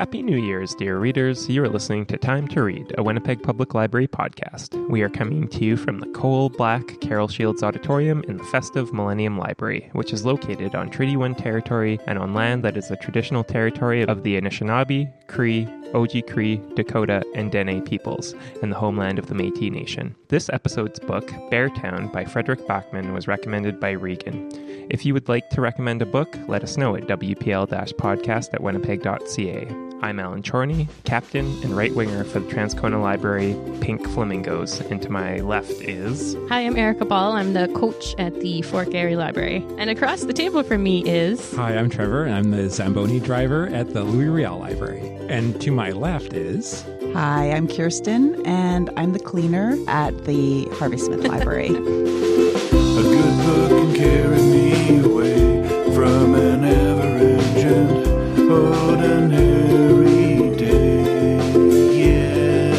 Happy New Year's, dear readers. You are listening to Time to Read, a Winnipeg Public Library podcast. We are coming to you from the coal-black Carol Shields Auditorium in the festive Millennium Library, which is located on Treaty 1 territory and on land that is the traditional territory of the Anishinaabe, Cree, Oji-Cree, Dakota, and Dene peoples, and the homeland of the Métis Nation. This episode's book, Beartown by Fredrik Backman, was recommended by Regan. If you would like to recommend a book, let us know at wpl-podcast.winnipeg.ca. I'm Alan Chorney, captain and right winger for the Transcona Library Pink Flamingos, and to my left is... Hi, I'm Erica Ball. I'm the coach at the Fort Garry Library. And across the table from me is... Hi, I'm Trevor, and I'm the Zamboni driver at the Louis Riel Library. And to my left is... Hi, I'm Kirsten, and I'm the cleaner at the Harvey Smith Library. A good book can carry me away from an average and ordinary day, yeah.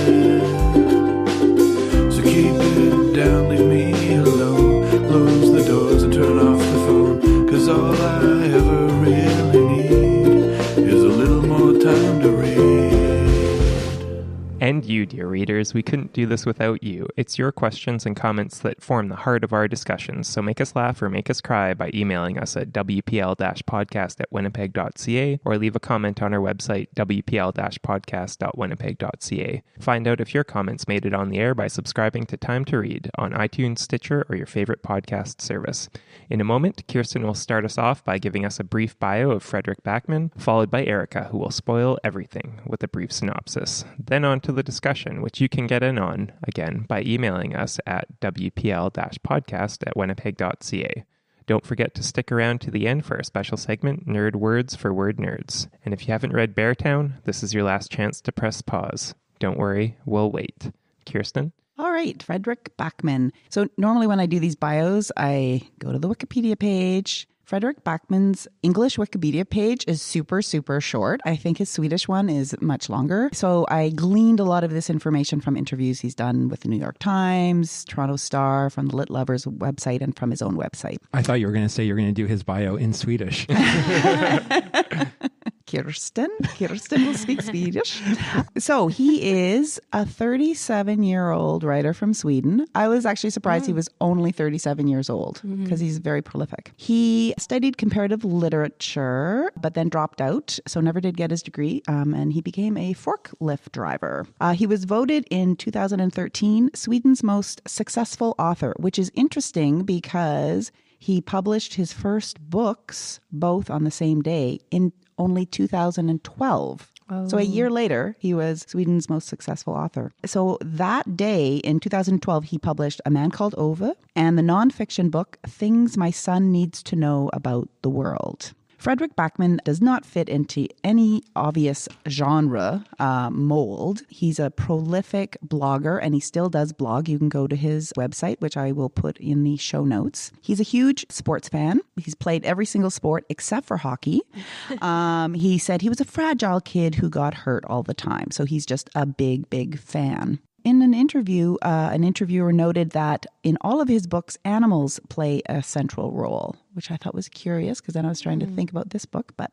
So keep it down, leave me alone, close the doors and turn off the phone, 'cause all I ever really need is a little more time to read. And you, dear readers, we couldn't do this without you. It's your questions and comments that form the heart of our discussions, so make us laugh or make us cry by emailing us at wpl-podcast@winnipeg.ca or leave a comment on our website, wpl-podcast.winnipeg.ca. Find out if your comments made it on the air by subscribing to Time to Read on iTunes, Stitcher, or your favorite podcast service. In a moment, Kirsten will start us off by giving us a brief bio of Fredrik Backman, followed by Erica, who will spoil everything with a brief synopsis. Then on to the discussion, which you can get in on, again, by emailing us at wpl-podcast@winnipeg.ca. Don't forget to stick around to the end for our special segment, Nerd Words for Word Nerds. And if you haven't read Beartown, this is your last chance to press pause. Don't worry, we'll wait. Kirsten? All right, Fredrik Backman. So normally when I do these bios, I go to the Wikipedia page. Fredrik Backman's English Wikipedia page is super, super short. I think his Swedish one is much longer. So I gleaned a lot of this information from interviews he's done with the New York Times, Toronto Star, from the Lit Lovers website, and from his own website. I thought you were going to say you're going to do his bio in Swedish. Kirsten will speak Swedish. So he is a 37-year-old writer from Sweden. I was actually surprised he was only 37 years old because he's very prolific. He studied comparative literature, but then dropped out, so never did get his degree, and he became a forklift driver. He was voted in 2013 Sweden's most successful author, which is interesting because he published his first books both on the same day in only 2012. Oh. So a year later, he was Sweden's most successful author. So that day in 2012, he published A Man Called Ove and the nonfiction book, Things My Son Needs to Know About the World. Fredrik Backman does not fit into any obvious genre mold. He's a prolific blogger, and he still does blog. You can go to his website, which I will put in the show notes. He's a huge sports fan. He's played every single sport except for hockey. He said he was a fragile kid who got hurt all the time. So he's just a big, big fan. In an interview, an interviewer noted that in all of his books, animals play a central role, which I thought was curious because then I was trying to think about this book. But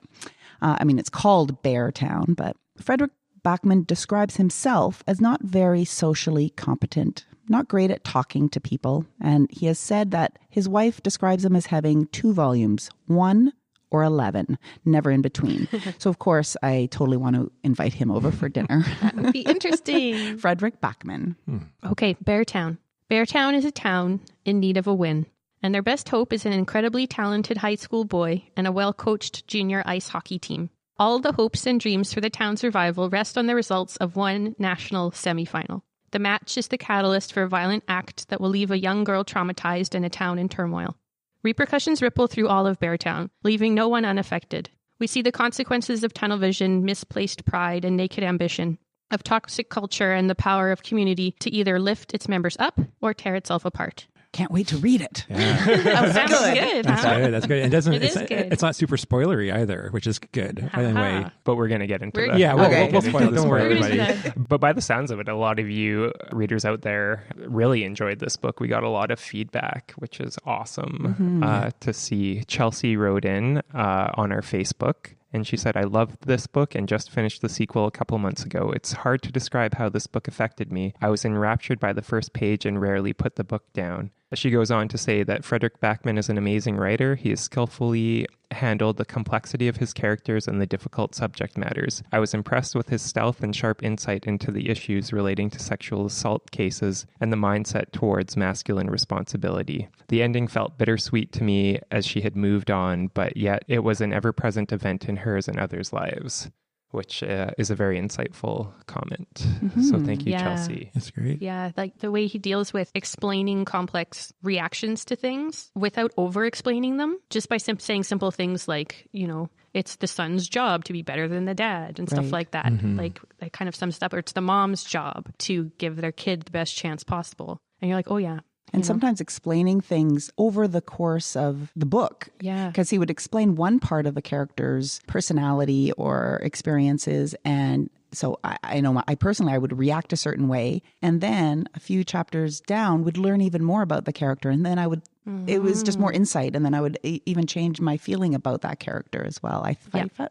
it's called Beartown, but Fredrik Backman describes himself as not very socially competent, not great at talking to people. And he has said that his wife describes him as having 2 volumes, 1 or 11, never in between. So, of course, I totally want to invite him over for dinner. That would be interesting. Fredrik Backman. Okay, Beartown. Beartown is a town in need of a win, and their best hope is an incredibly talented high school boy and a well-coached junior ice hockey team. All the hopes and dreams for the town's survival rest on the results of one national semifinal. The match is the catalyst for a violent act that will leave a young girl traumatized and a town in turmoil. Repercussions ripple through all of Beartown, leaving no one unaffected. We see the consequences of tunnel vision, misplaced pride, and naked ambition, of toxic culture and the power of community to either lift its members up or tear itself apart. Can't wait to read it. Yeah. That sounds good. That's good. That's good. It's not super spoilery either, which is good. Anyway, but we're going to get into that. Yeah, we'll spoil this for everybody. But by the sounds of it, a lot of you readers out there really enjoyed this book. We got a lot of feedback, which is awesome to see. Chelsea wrote in on our Facebook And she said, I loved this book and just finished the sequel a couple months ago. It's hard to describe how this book affected me. I was enraptured by the first page and rarely put the book down. She goes on to say that Fredrik Backman is an amazing writer. He has skillfully handled the complexity of his characters and the difficult subject matters. I was impressed with his stealth and sharp insight into the issues relating to sexual assault cases and the mindset towards masculine responsibility. The ending felt bittersweet to me as she had moved on, but yet it was an ever-present event in hers and others' lives, which is a very insightful comment. Mm-hmm. So thank you, Yeah. Chelsea. That's great. Yeah, like the way he deals with explaining complex reactions to things without over-explaining them, just by saying simple things like, you know, it's the son's job to be better than the dad and stuff Right. like that. Mm-hmm. Like that kind of sums it up. Or it's the mom's job to give their kid the best chance possible. And you're like, oh yeah. And you know? sometimes explaining things over the course of the book. Yeah. Because he would explain one part of a character's personality or experiences. And so I know I personally, I would react a certain way. And then a few chapters down would learn even more about the character. And then I would, it was just more insight. And then I would even change my feeling about that character as well. I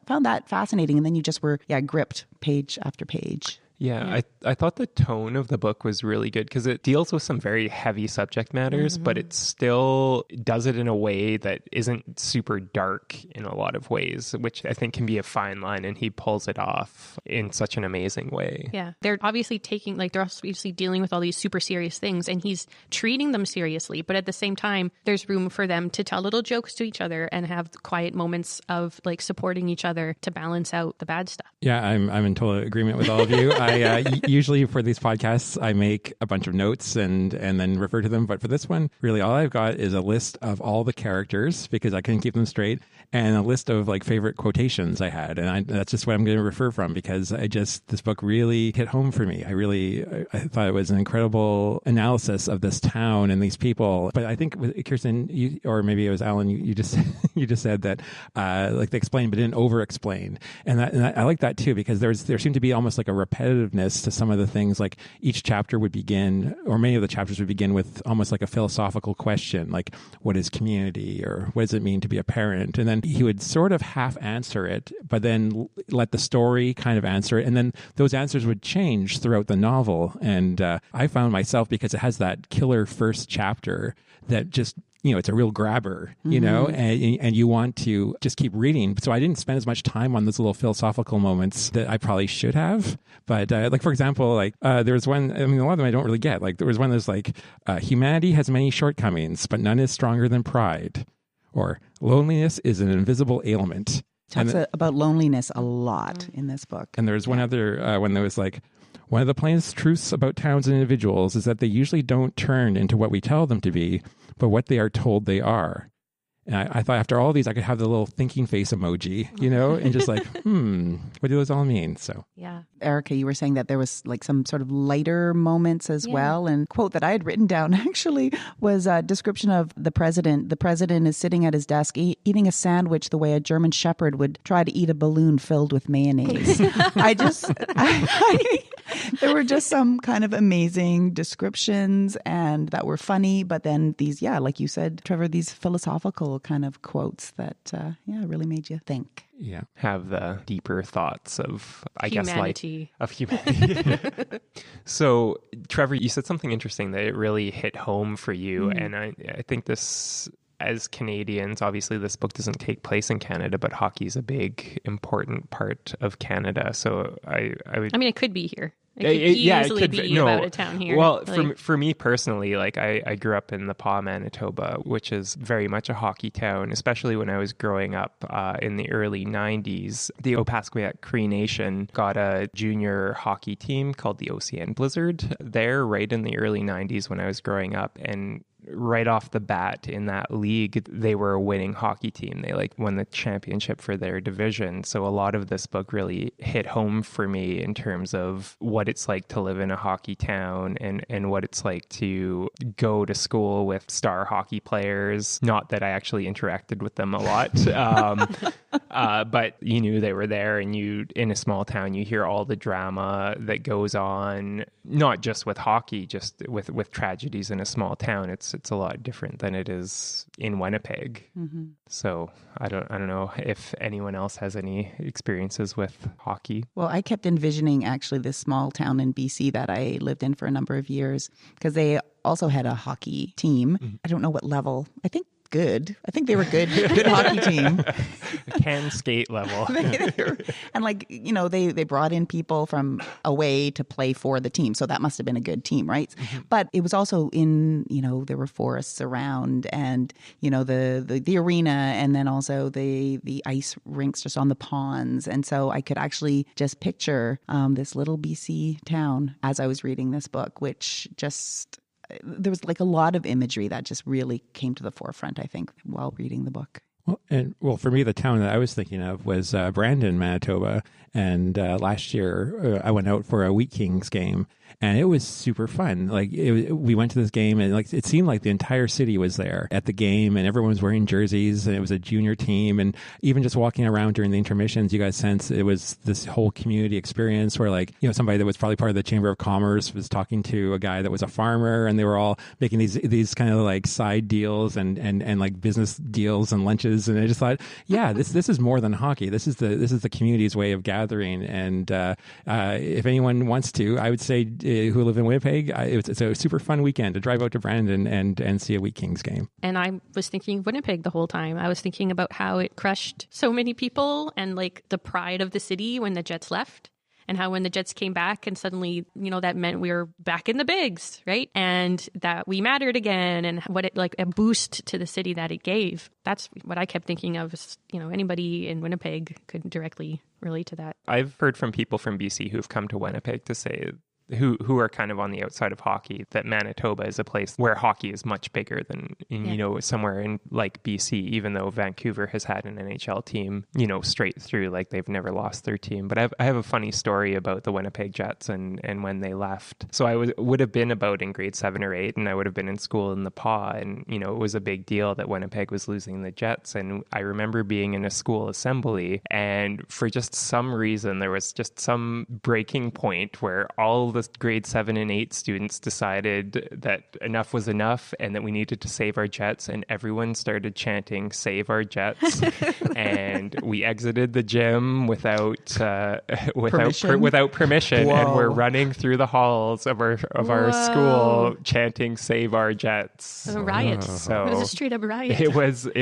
found that fascinating. And then you just were, gripped page after page. Yeah, I thought the tone of the book was really good because it deals with some very heavy subject matters, but it still does it in a way that isn't super dark in a lot of ways, which I think can be a fine line, and he pulls it off in such an amazing way. Yeah, they're obviously they're obviously dealing with all these super serious things, and he's treating them seriously. But at the same time, there's room for them to tell little jokes to each other and have quiet moments of like supporting each other to balance out the bad stuff. Yeah, I'm in total agreement with all of you. I usually for these podcasts, I make a bunch of notes and then refer to them. But for this one, really all I've got is a list of all the characters because I couldn't keep them straight, and a list of like favorite quotations I had. And that's just what I'm going to refer from because this book really hit home for me. I thought it was an incredible analysis of this town and these people. But I think Kirsten, or maybe it was Alan, you just said that like they explained but didn't over explain. And I like that too because there seemed to be almost like a repetitiveness to some of the things. Like each chapter would begin, or many of the chapters would begin with almost like a philosophical question, like what is community, or what does it mean to be a parent? And then he would sort of half answer it, but then let the story kind of answer it. And then those answers would change throughout the novel. And I found myself, because it has that killer first chapter that just, it's a real grabber, and you want to just keep reading. So I didn't spend as much time on those little philosophical moments that I probably should have. But like, for example, there was one, a lot of them I don't really get. Like there was one that's like, humanity has many shortcomings, but none is stronger than pride. Or loneliness is an invisible ailment. Talks about loneliness a lot in this book. And there's one other one that was like, one of the plainest truths about towns and individuals is that they usually don't turn into what we tell them to be, but what they are told they are. And I thought after all of these, I could have the little thinking face emoji, and just like, what do those all mean? So, yeah. Erica, you were saying that there was like some sort of lighter moments as well. And quote that I had written down actually was a description of the president. The president is sitting at his desk eating a sandwich the way a German shepherd would try to eat a balloon filled with mayonnaise. There were just some kind of amazing descriptions and that were funny. But then these, like you said, Trevor, these philosophical kind of quotes that, really made you think. Yeah. Have the deeper thoughts of, I guess, humanity. Of humanity. So, Trevor, you said something interesting that it really hit home for you. And I think this, as Canadians, obviously this book doesn't take place in Canada, but hockey is a big, important part of Canada. So I would... it could be here. It could easily be about a town here. Well, for me personally, like I grew up in the Pas, Manitoba, which is very much a hockey town, especially when I was growing up in the early 90s. The Opaskwayak Cree Nation got a junior hockey team called the OCN Blizzard there right in the early 90s when I was growing up. And right off the bat in that league, they were a winning hockey team. They won the championship for their division. So a lot of this book really hit home for me in terms of what it's like to live in a hockey town and what it's like to go to school with star hockey players. Not that I actually interacted with them a lot, but you knew they were there, and in a small town, you hear all the drama that goes on, not just with hockey, just with tragedies in a small town. It's it's a lot different than it is in Winnipeg. So I don't know if anyone else has any experiences with hockey. Well, I kept envisioning actually this small town in BC that I lived in for a number of years, because they also had a hockey team. I don't know what level. I think good. I think they were good hockey team. Can skate level. And like, you know, they brought in people from away to play for the team. So that must have been a good team, right? But it was also in, you know, there were forests around, and, you know, the arena, and then also the ice rinks just on the ponds. And so I could actually just picture this little BC town as I was reading this book, which just... there was like a lot of imagery that just really came to the forefront, I think, while reading the book. Well, for me, the town that I was thinking of was Brandon, Manitoba. And last year, I went out for a Wheat Kings game, and it was super fun. Like, we went to this game, and like it seemed like the entire city was there at the game, and everyone was wearing jerseys, and it was a junior team. And even just walking around during the intermissions, you got a sense it was this whole community experience where, like, you know, somebody that was probably part of the Chamber of Commerce was talking to a guy that was a farmer, and they were all making these kind of like side deals and like business deals and lunches. And I just thought, yeah, this is more than hockey. This is the community's way of gathering. And if anyone wants to, I would say who live in Winnipeg, it's a super fun weekend to drive out to Brandon and see a Wheat Kings game. And I was thinking of Winnipeg the whole time. I was thinking about how it crushed so many people and like the pride of the city when the Jets left. And how when the Jets came back and suddenly, you know, that meant we were back in the bigs, right? And that we mattered again, and what it, like, a boost to the city that it gave. That's what I kept thinking of. Is, you know, anybody in Winnipeg could directly relate to that. I've heard from people from BC who've come to Winnipeg to say, who are kind of on the outside of hockey, that Manitoba is a place where hockey is much bigger than, you know, somewhere in like BC, even though Vancouver has had an NHL team, you know, straight through, like they've never lost their team. But I have a funny story about the Winnipeg Jets and when they left. So I would have been about in grade 7 or 8, and I would have been in school in the PA, and, you know, it was a big deal that Winnipeg was losing the Jets. And I remember being in a school assembly, and for just some reason, there was just some breaking point where all the grade 7 and 8 students decided that enough was enough and that we needed to save our Jets, and everyone started chanting "Save our Jets." And we exited the gym without permission, and we're running through the halls of our school chanting "Save our Jets." A riot. So it was a straight up riot. It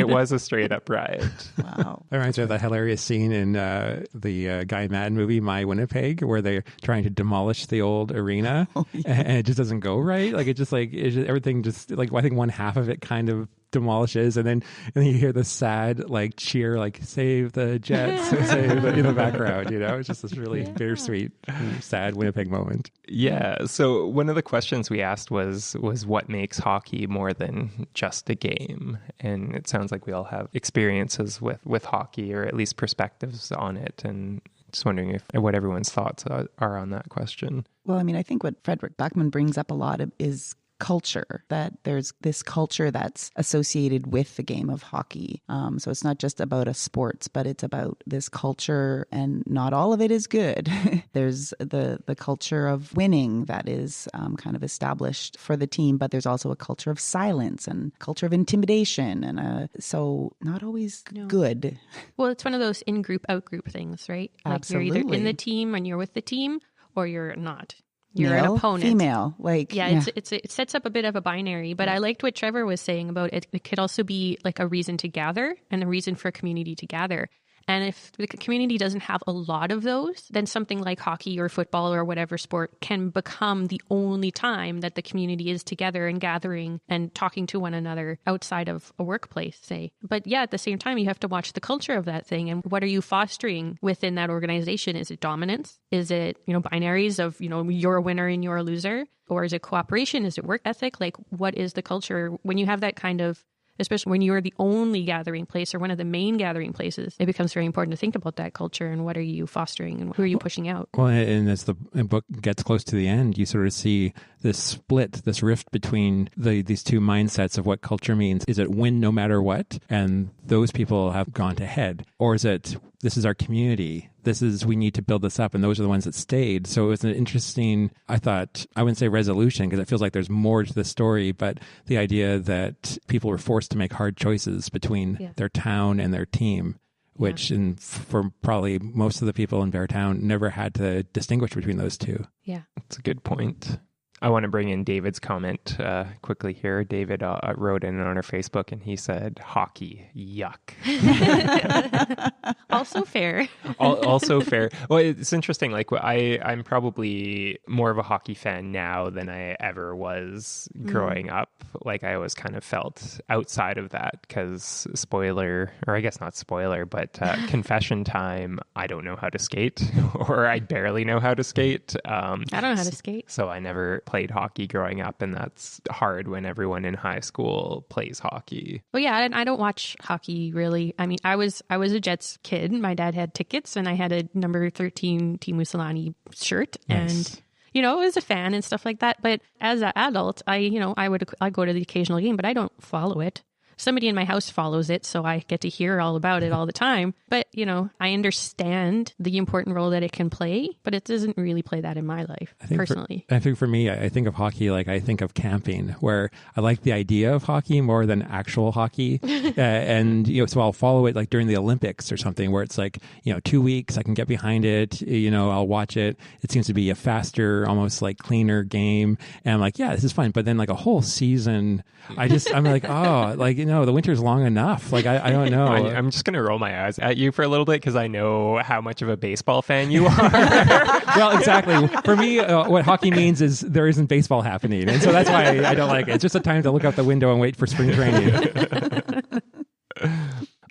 was a straight up riot. Wow. That reminds me of that hilarious scene in the Guy Madden movie, My Winnipeg, where they're trying to demolish the old arena, and it just doesn't go right. Like everything just like, I think one half of it kind of demolishes, and then you hear the sad like cheer, like "Save the Jets," in the background. You know, it's just this really bittersweet, sad Winnipeg moment. Yeah. So one of the questions we asked was what makes hockey more than just a game? And it sounds like we all have experiences with hockey, or at least perspectives on it. And just wondering what everyone's thoughts are on that question. Well, I mean, I think what Fredrik Backman brings up a lot is culture, that there's this culture that's associated with the game of hockey. So it's not just about a sports, but it's about this culture, and not all of it is good. There's the culture of winning that is kind of established for the team, but there's also a culture of silence and culture of intimidation, and so not always good. Well, it's one of those in-group, out-group things, right? Like Absolutely. You're either in the team and you're with the team, or you're not. You're Male, an opponent. Female, like it sets up a bit of a binary. But I liked what Trevor was saying about it. It could also be like a reason to gather and a reason for a community to gather. And if the community doesn't have a lot of those, then something like hockey or football or whatever sport can become the only time that the community is together and gathering and talking to one another outside of a workplace, say. But yeah, at the same time, you have to watch the culture of that thing. And what are you fostering within that organization? Is it dominance? Is it, you know, binaries of, you know, you're a winner and you're a loser? Or is it cooperation? Is it work ethic? Like, what is the culture when you have that kind of, especially when you're the only gathering place or one of the main gathering places, it becomes very important to think about that culture and what are you fostering and who are you pushing out. Well, and as the book gets close to the end, you sort of see this split, this rift between these two mindsets of what culture means. Is it win no matter what? And those people have gone to head. Or is it, this is our community, we need to build this up, and those are the ones that stayed. So it was an interesting, I thought, I wouldn't say resolution, because it feels like there's more to the story, but the idea that people were forced to make hard choices between their town and their team, which for probably most of the people in Beartown never had to distinguish between those two. Yeah. That's a good point. I want to bring in David's comment quickly here. David wrote in on our Facebook, and he said, hockey, yuck. Also fair. Also fair. Well, it's interesting. Like, I'm probably more of a hockey fan now than I ever was growing up. Like, I always kind of felt outside of that because spoiler, or I guess not spoiler, but confession time, I don't know how to skate, or I barely know how to skate. I don't know how to skate. So I never played hockey growing up, and that's hard when everyone in high school plays hockey. Well, yeah, I don't watch hockey really. I mean, I was a Jets kid. My dad had tickets, and I had a number 13 Teemu Selanne shirt, and I was a fan and stuff like that. But as an adult, I go to the occasional game, but I don't follow it. Somebody in my house follows it, so I get to hear all about it all the time. But, I understand the important role that it can play, but it doesn't really play that in my life, personally. I think for me, I think of hockey like I think of camping, where I like the idea of hockey more than actual hockey. So I'll follow it like during the Olympics or something, where it's like, 2 weeks, I can get behind it, I'll watch it. It seems to be a faster, almost like cleaner game. And I'm like, yeah, this is fun. But then like a whole season, I'm like, oh, like, the winter's long enough. Like, I don't know. I'm just going to roll my eyes at you for a little bit because I know how much of a baseball fan you are. Well, exactly. For me, what hockey means is there isn't baseball happening. And so that's why I don't like it. It's just a time to look out the window and wait for spring training.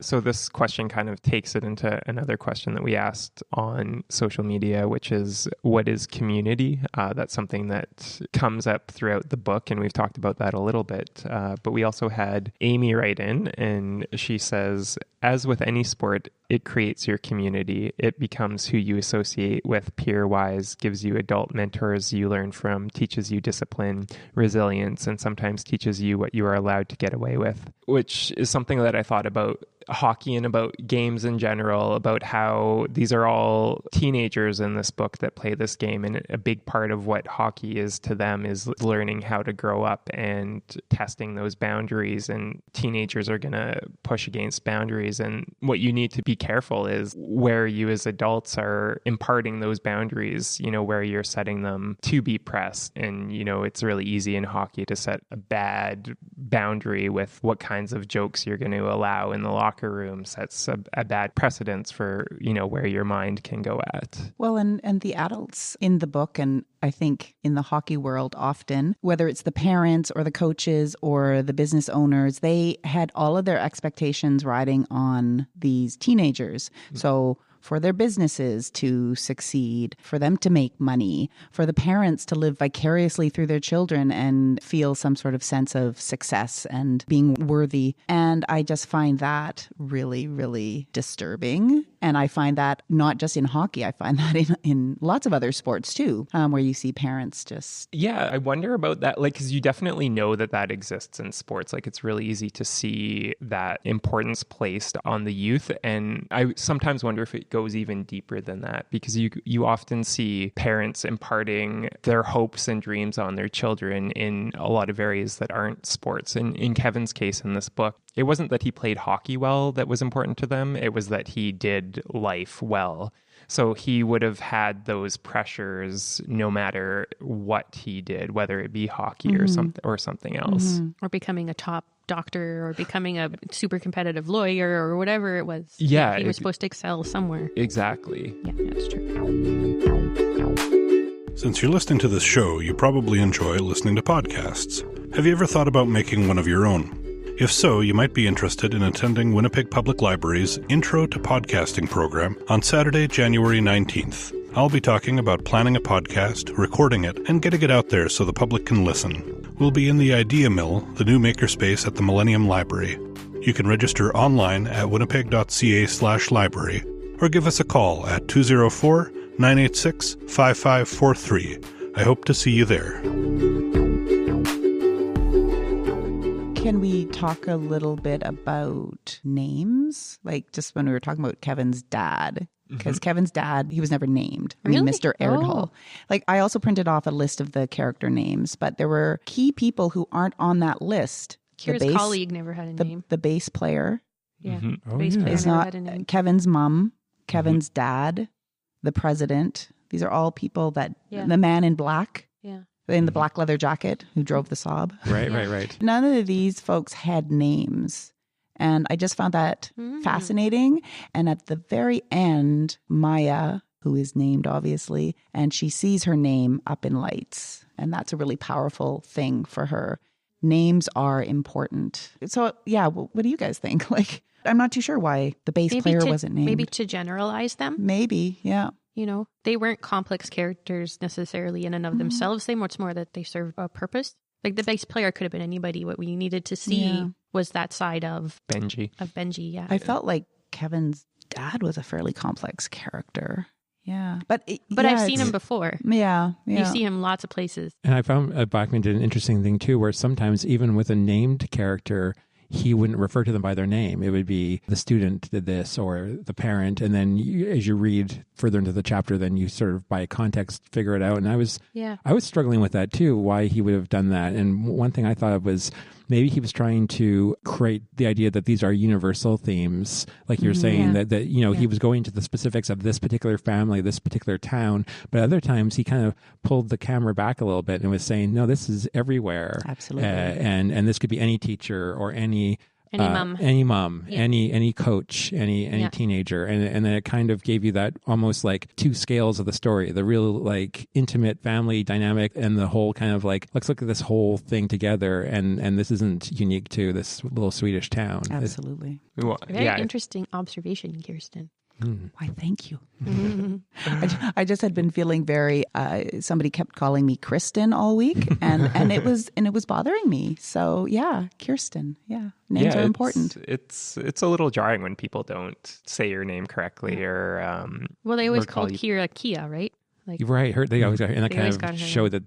So this question kind of takes it into another question that we asked on social media, which is, what is community? That's something that comes up throughout the book, and we've talked about that a little bit. But we also had Amy write in, and she says, as with any sport, it creates your community. It becomes who you associate with peer-wise, gives you adult mentors you learn from, teaches you discipline, resilience, and sometimes teaches you what you are allowed to get away with, which is something that I thought about hockey and about games in general, about how these are all teenagers in this book that play this game, and a big part of what hockey is to them is learning how to grow up and testing those boundaries, and teenagers are going to push against boundaries, and what you need to be careful is where you as adults are imparting those boundaries, where you're setting them to be pressed. And it's really easy in hockey to set a bad boundary with what kinds of jokes you're going to allow in the locker room, sets a bad precedence for, where your mind can go at. Well, and the adults in the book, and I think in the hockey world often, whether it's the parents or the coaches or the business owners, they had all of their expectations riding on these teenagers. So for their businesses to succeed, for them to make money, for the parents to live vicariously through their children and feel some sort of sense of success and being worthy. And I just find that really, really disturbing. And I find that not just in hockey, I find that in lots of other sports too, where you see parents just... Yeah, I wonder about that, like, because you definitely know that exists in sports. Like, it's really easy to see that importance placed on the youth. And I sometimes wonder if it goes even deeper than that, because you often see parents imparting their hopes and dreams on their children in a lot of areas that aren't sports. And in Kevin's case in this book, it wasn't that he played hockey well that was important to them. It was that he did life well. So he would have had those pressures no matter what he did, whether it be hockey or something else. Or becoming a top doctor or becoming a super competitive lawyer or whatever it was. Yeah. He was supposed to excel somewhere. Exactly. Yeah, that's true. Since you're listening to this show, you probably enjoy listening to podcasts. Have you ever thought about making one of your own? If so, you might be interested in attending Winnipeg Public Library's Intro to Podcasting program on Saturday, January 19th. I'll be talking about planning a podcast, recording it, and getting it out there so the public can listen. We'll be in the Idea Mill, the new makerspace at the Millennium Library. You can register online at winnipeg.ca/library or give us a call at 204-986-5543. I hope to see you there. Can we talk a little bit about names? Like just when we were talking about Kevin's dad, because Kevin's dad, he was never named. I mean, Really? Mr. Erdhall. Like I also printed off a list of the character names, but there were key people who aren't on that list. Kira's colleague never had a name. The bass player Yeah. Oh, Bass yeah. player is never not had a name. Kevin's mom, Kevin's dad, the president. These are all people that the man in black. Yeah. In the black leather jacket who drove the Saab. Right. None of these folks had names. And I just found that fascinating. And at the very end, Maya, who is named obviously, and she sees her name up in lights. And that's a really powerful thing for her. Names are important. So yeah, what do you guys think? Like, I'm not too sure why the bass player wasn't named. Maybe to generalize them. Maybe, yeah. You know, they weren't complex characters necessarily in and of themselves. They much more that they serve a purpose. Like the bass player could have been anybody. What we needed to see was that side of Benji. Yeah. I felt like Kevin's dad was a fairly complex character. Yeah. But I've seen him before. Yeah. You see him lots of places. And I found Backman did an interesting thing too, where sometimes even with a named character, he wouldn't refer to them by their name. It would be the student did this or the parent. And then as you read further into the chapter, then you sort of by context figure it out. And I was struggling with that too, why he would have done that. And one thing I thought of was maybe he was trying to create the idea that these are universal themes. Like you're saying that he was going to the specifics of this particular family, this particular town. But other times he kind of pulled the camera back a little bit and was saying, no, this is everywhere. Absolutely. And this could be any teacher or any mom, any coach, any teenager. And then it kind of gave you that almost like two scales of the story, the real like intimate family dynamic and the whole kind of like, let's look at this whole thing together. And this isn't unique to this little Swedish town. Absolutely. Very interesting observation, Kirsten. Why, thank you. I just had been feeling very, somebody kept calling me Kristen all week and it was bothering me. So yeah, Kirsten. Yeah. Names are important. It's a little jarring when people don't say your name correctly or, well, they always call called Kira Kia, right? Like, right, they always got her, and that kind of showed that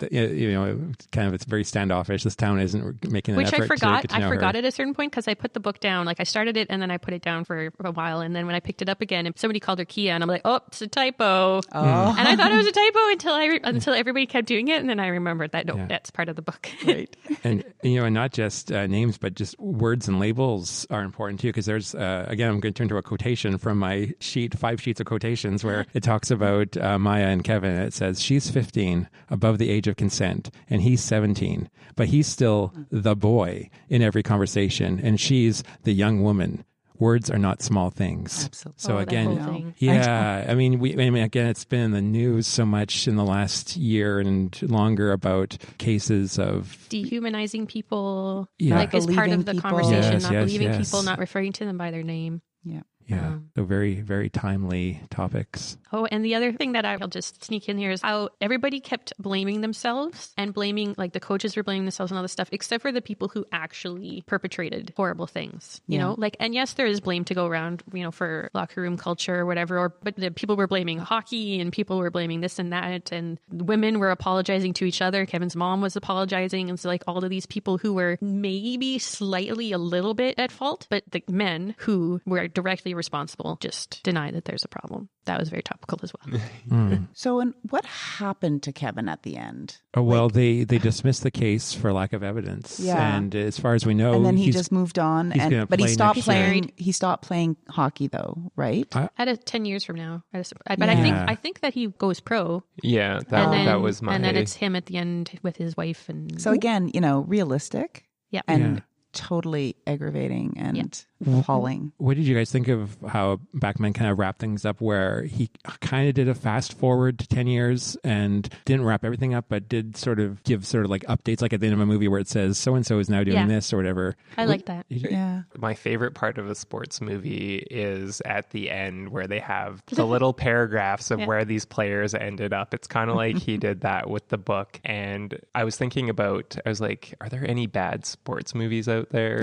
kind of it's very standoffish. This town isn't making an effort. Which I forgot. To get to know I forgot her. at a certain point because I put the book down. Like I started it and then I put it down for a while, and then when I picked it up again, and somebody called her Kia, and I'm like, oh, it's a typo. And I thought it was a typo until everybody kept doing it, and then I remembered that that's part of the book. Right. And not just names, but just words and labels are important too. Because there's again, I'm going to turn to a quotation from my sheet, 5 sheets of quotations, where it talks about Maya and Kevin. It says she's 15, above the age of consent, and he's 17, but he's still the boy in every conversation, and she's the young woman. Words are not small things. Absolutely. So again, thing. I mean, again, it's been in the news so much in the last year and longer about cases of dehumanizing people, Yeah. like as part of the People. conversation, Yes, not yes, believing yes. people, not referring to them by their name. Yeah. Yeah. So very, very timely topics. Oh, and the other thing that I'll just sneak in here is how everybody kept blaming themselves and blaming, like the coaches were blaming themselves and all this stuff, except for the people who actually perpetrated horrible things, you know, like, and yes, there is blame to go around, for locker room culture or whatever, but the people were blaming hockey and people were blaming this and that. And women were apologizing to each other. Kevin's mom was apologizing. And so like all of these people who were maybe slightly a little bit at fault, but the men who were directly responsible just deny that there's a problem. That was very topical as well. So, and what happened to Kevin at the end? Oh, well, they dismissed the case for lack of evidence. Yeah. And as far as we know, And then he just moved on. But he stopped next year. playing. He stopped playing hockey, though, right? At 10 years from now, but I think that he goes pro. Yeah, that was my... And then it's him at the end with his wife. And So again, realistic. Yeah. And totally aggravating and appalling. What did you guys think of how Backman kind of wrapped things up, where he kind of did a fast forward to 10 years and didn't wrap everything up, but did sort of give sort of like updates, like at the end of a movie where it says so-and-so is now doing this or whatever. I like that. Yeah. My favorite part of a sports movie is at the end where they have the little paragraphs of where these players ended up. It's kind of like he did that with the book. And I was thinking about, I was like, are there any bad sports movies out there?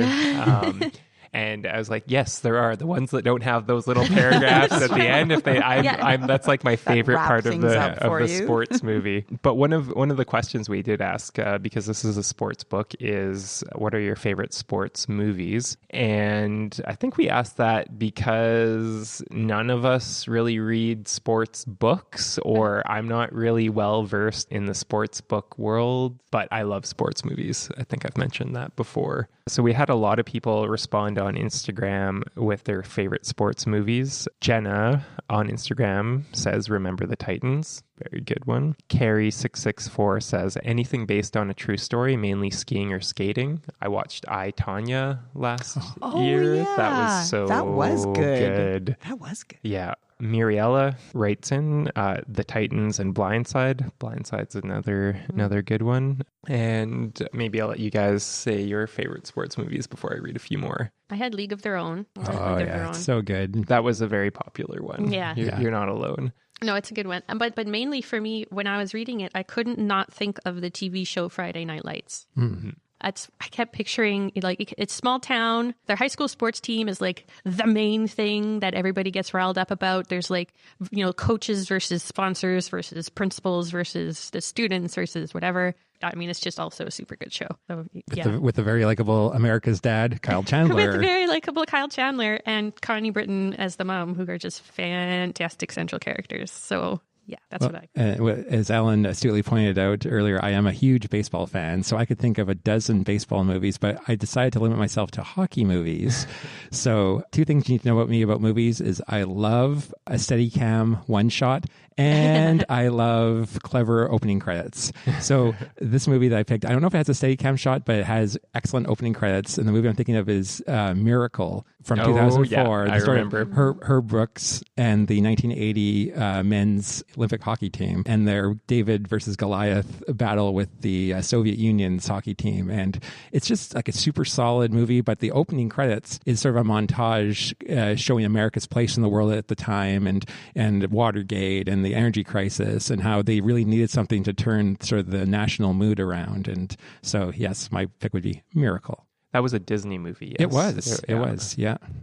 And I was like, yes, there are the ones that don't have those little paragraphs at the end. If they, that's like my favorite part of the sports movie. But one of the questions we did ask, because this is a sports book, is what are your favorite sports movies? And I think we asked that because none of us really read sports books, or I'm not really well versed in the sports book world, but I love sports movies. I think I've mentioned that before. So we had a lot of people respond on Instagram with their favorite sports movies. Jenna on Instagram says, Remember the Titans. Very good one. Carrie664 says, anything based on a true story, mainly skiing or skating. I watched I, Tonya last year. Yeah. That was good. That was good. Yeah. Miriella writes in The Titans and Blindside. Blindside's another good one. And maybe I'll let you guys say your favorite sports movies before I read a few more. I had League of Their Own. It's so good. That was a very popular one. Yeah. You're not alone. No, it's a good one. But mainly for me, when I was reading it, I couldn't not think of the TV show Friday Night Lights. Mm-hmm. I kept picturing, like, it's small town. Their high school sports team is like the main thing that everybody gets riled up about. There's like, coaches versus sponsors versus principals versus the students versus whatever. I mean, it's just also a super good show. So, With the very likable America's Dad, Kyle Chandler. With the very likable Kyle Chandler and Connie Britton as the mom, who are just fantastic central characters. So yeah, that's what I... as Alan astutely pointed out earlier, I am a huge baseball fan, so I could think of a dozen baseball movies, but I decided to limit myself to hockey movies. So 2 things you need to know about me about movies is I love a Steadicam one-shot, and I love clever opening credits. So this movie that I picked, I don't know if it has a Steadicam shot, but it has excellent opening credits, and the movie I'm thinking of is Miracle from 2004. Yeah, I remember. Herb Brooks and the 1980 men's Olympic hockey team and their David versus Goliath battle with the Soviet Union's hockey team. And it's just like a super solid movie, but the opening credits is sort of a montage showing America's place in the world at the time and Watergate and the energy crisis and how they really needed something to turn sort of the national mood around. And so, yes, my pick would be Miracle. That was a Disney movie. Yes. It was.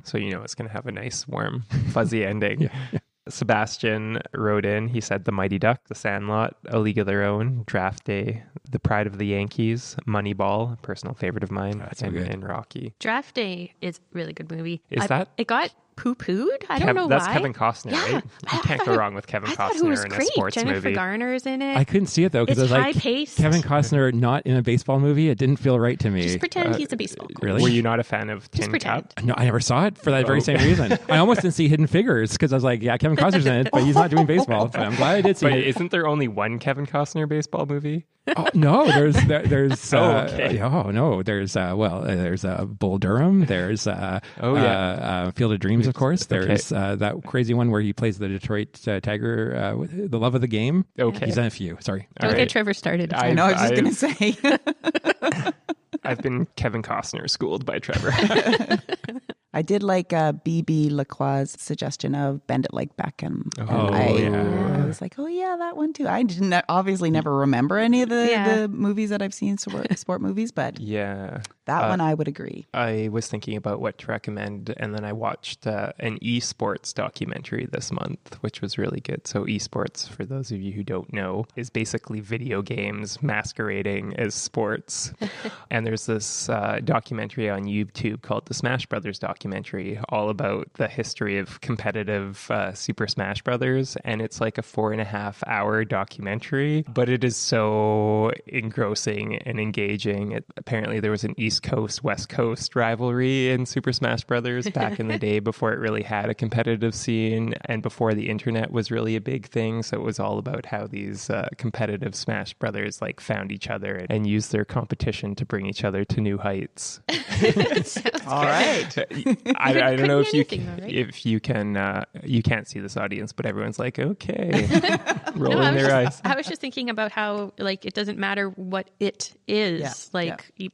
So it's going to have a nice, warm, fuzzy ending. Yeah. Sebastian wrote in, he said The Mighty Duck, The Sandlot, A League of Their Own, Draft Day, The Pride of the Yankees, Moneyball, a personal favorite of mine, and Rocky. Draft Day is a really good movie. It got poo-pooed? I don't know that's why. That's Kevin Costner, right? You can't go wrong with Kevin Costner in a sports Jennifer movie. Garner's in it. I couldn't see it, though, because I was like, high-paced. Kevin Costner not in a baseball movie? It didn't feel right to me. Just pretend he's a baseball coach. Really? Were you not a fan of Tin Cup? No, I never saw it for that very same reason. I almost didn't see Hidden Figures because I was like, yeah, Kevin Costner's in it, but he's not doing baseball. But I'm glad I did see it. But isn't there only one Kevin Costner baseball movie? Oh, no, there's there's Bull Durham. There's Field of Dreams, of course. There's that crazy one where he plays the Detroit Tiger, The Love of the Game. Okay, he's in a few. Sorry, don't get Trevor started. I know. I was just gonna say. I've been Kevin Costner schooled by Trevor. I did like B.B. Lacroix's suggestion of Bend It Like Beckham. I was like, that one too. I didn't obviously never remember any of the movies that I've seen, sport movies, but that one I would agree. I was thinking about what to recommend, and then I watched an esports documentary this month, which was really good. So esports, for those of you who don't know, is basically video games masquerading as sports. And there's this documentary on YouTube called the Smash Brothers documentary, all about the history of competitive Super Smash Brothers. And it's like a 4.5-hour documentary, but it is so engrossing and engaging. Apparently there was an East Coast, West Coast rivalry in Super Smash Brothers back in the day before it really had a competitive scene and before the internet was really a big thing. So it was all about how these competitive Smash Brothers like found each other and used their competition to bring each other to new heights. All right. I don't know if you can you can't see this audience, but everyone's like, okay, rolling their eyes. I was just thinking about how like it doesn't matter what it is.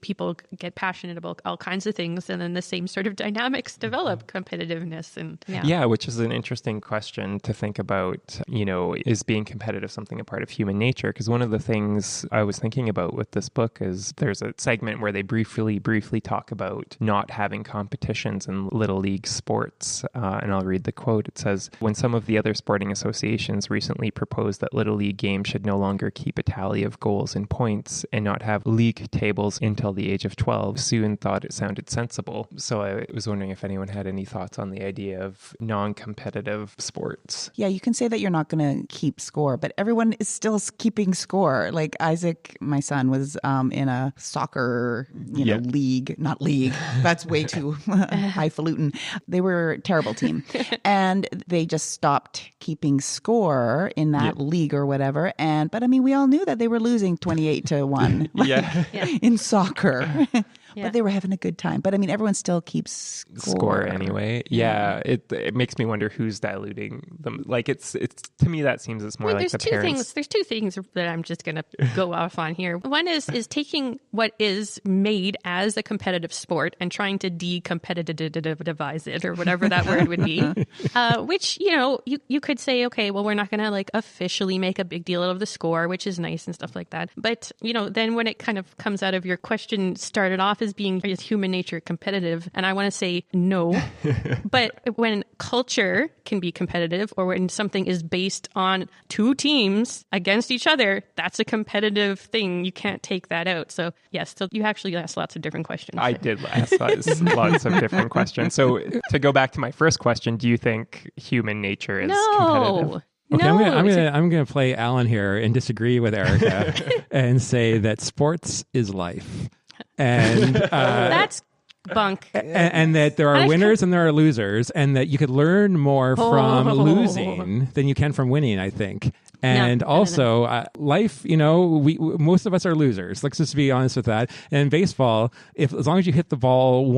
People get passionate about all kinds of things. And then the same sort of dynamics develop competitiveness. And yeah, which is an interesting question to think about, is being competitive something a part of human nature? Because one of the things I was thinking about with this book is there's a segment where they briefly talk about not having competitions in Little League sports. And I'll read the quote. It says, when some of the other sporting associations recently proposed that Little League games should no longer keep a tally of goals and points and not have league tables until the age of 12, soon thought it sounded sensible. So I was wondering if anyone had any thoughts on the idea of non-competitive sports. Yeah, you can say that you're not going to keep score, but everyone is still keeping score. Like Isaac, my son, was in a soccer, league, not league. That's way too highfalutin. They were a terrible team. And they just stopped keeping score in that league or whatever. But I mean, we all knew that they were losing 28-1 in soccer. But they were having a good time. But I mean, everyone still keeps score anyway. Yeah, it makes me wonder who's diluting them. Like it's to me that seems it's more like the parents. There's two things that I'm just going to go off on here. One is taking what is made as a competitive sport and trying to de-competitivize it, or whatever that word would be. Which you could say, okay, well, we're not going to like officially make a big deal out of the score, which is nice and stuff like that. But then when it kind of comes out of your question, started off as being, is human nature competitive? And I want to say no. But when culture can be competitive, or when something is based on two teams against each other, that's a competitive thing. You can't take that out. So yes, you actually asked lots of different questions. I did ask lots of different questions. So to go back to my first question, do you think human nature is competitive? Okay, I'm gonna play Alan here and disagree with Erica and say that sports is life. And that's bunk. And that there are winners and there are losers, and that you could learn more from losing than you can from winning, I think. And life, most of us are losers. Let's just be honest with that. And in baseball, as long as you hit the ball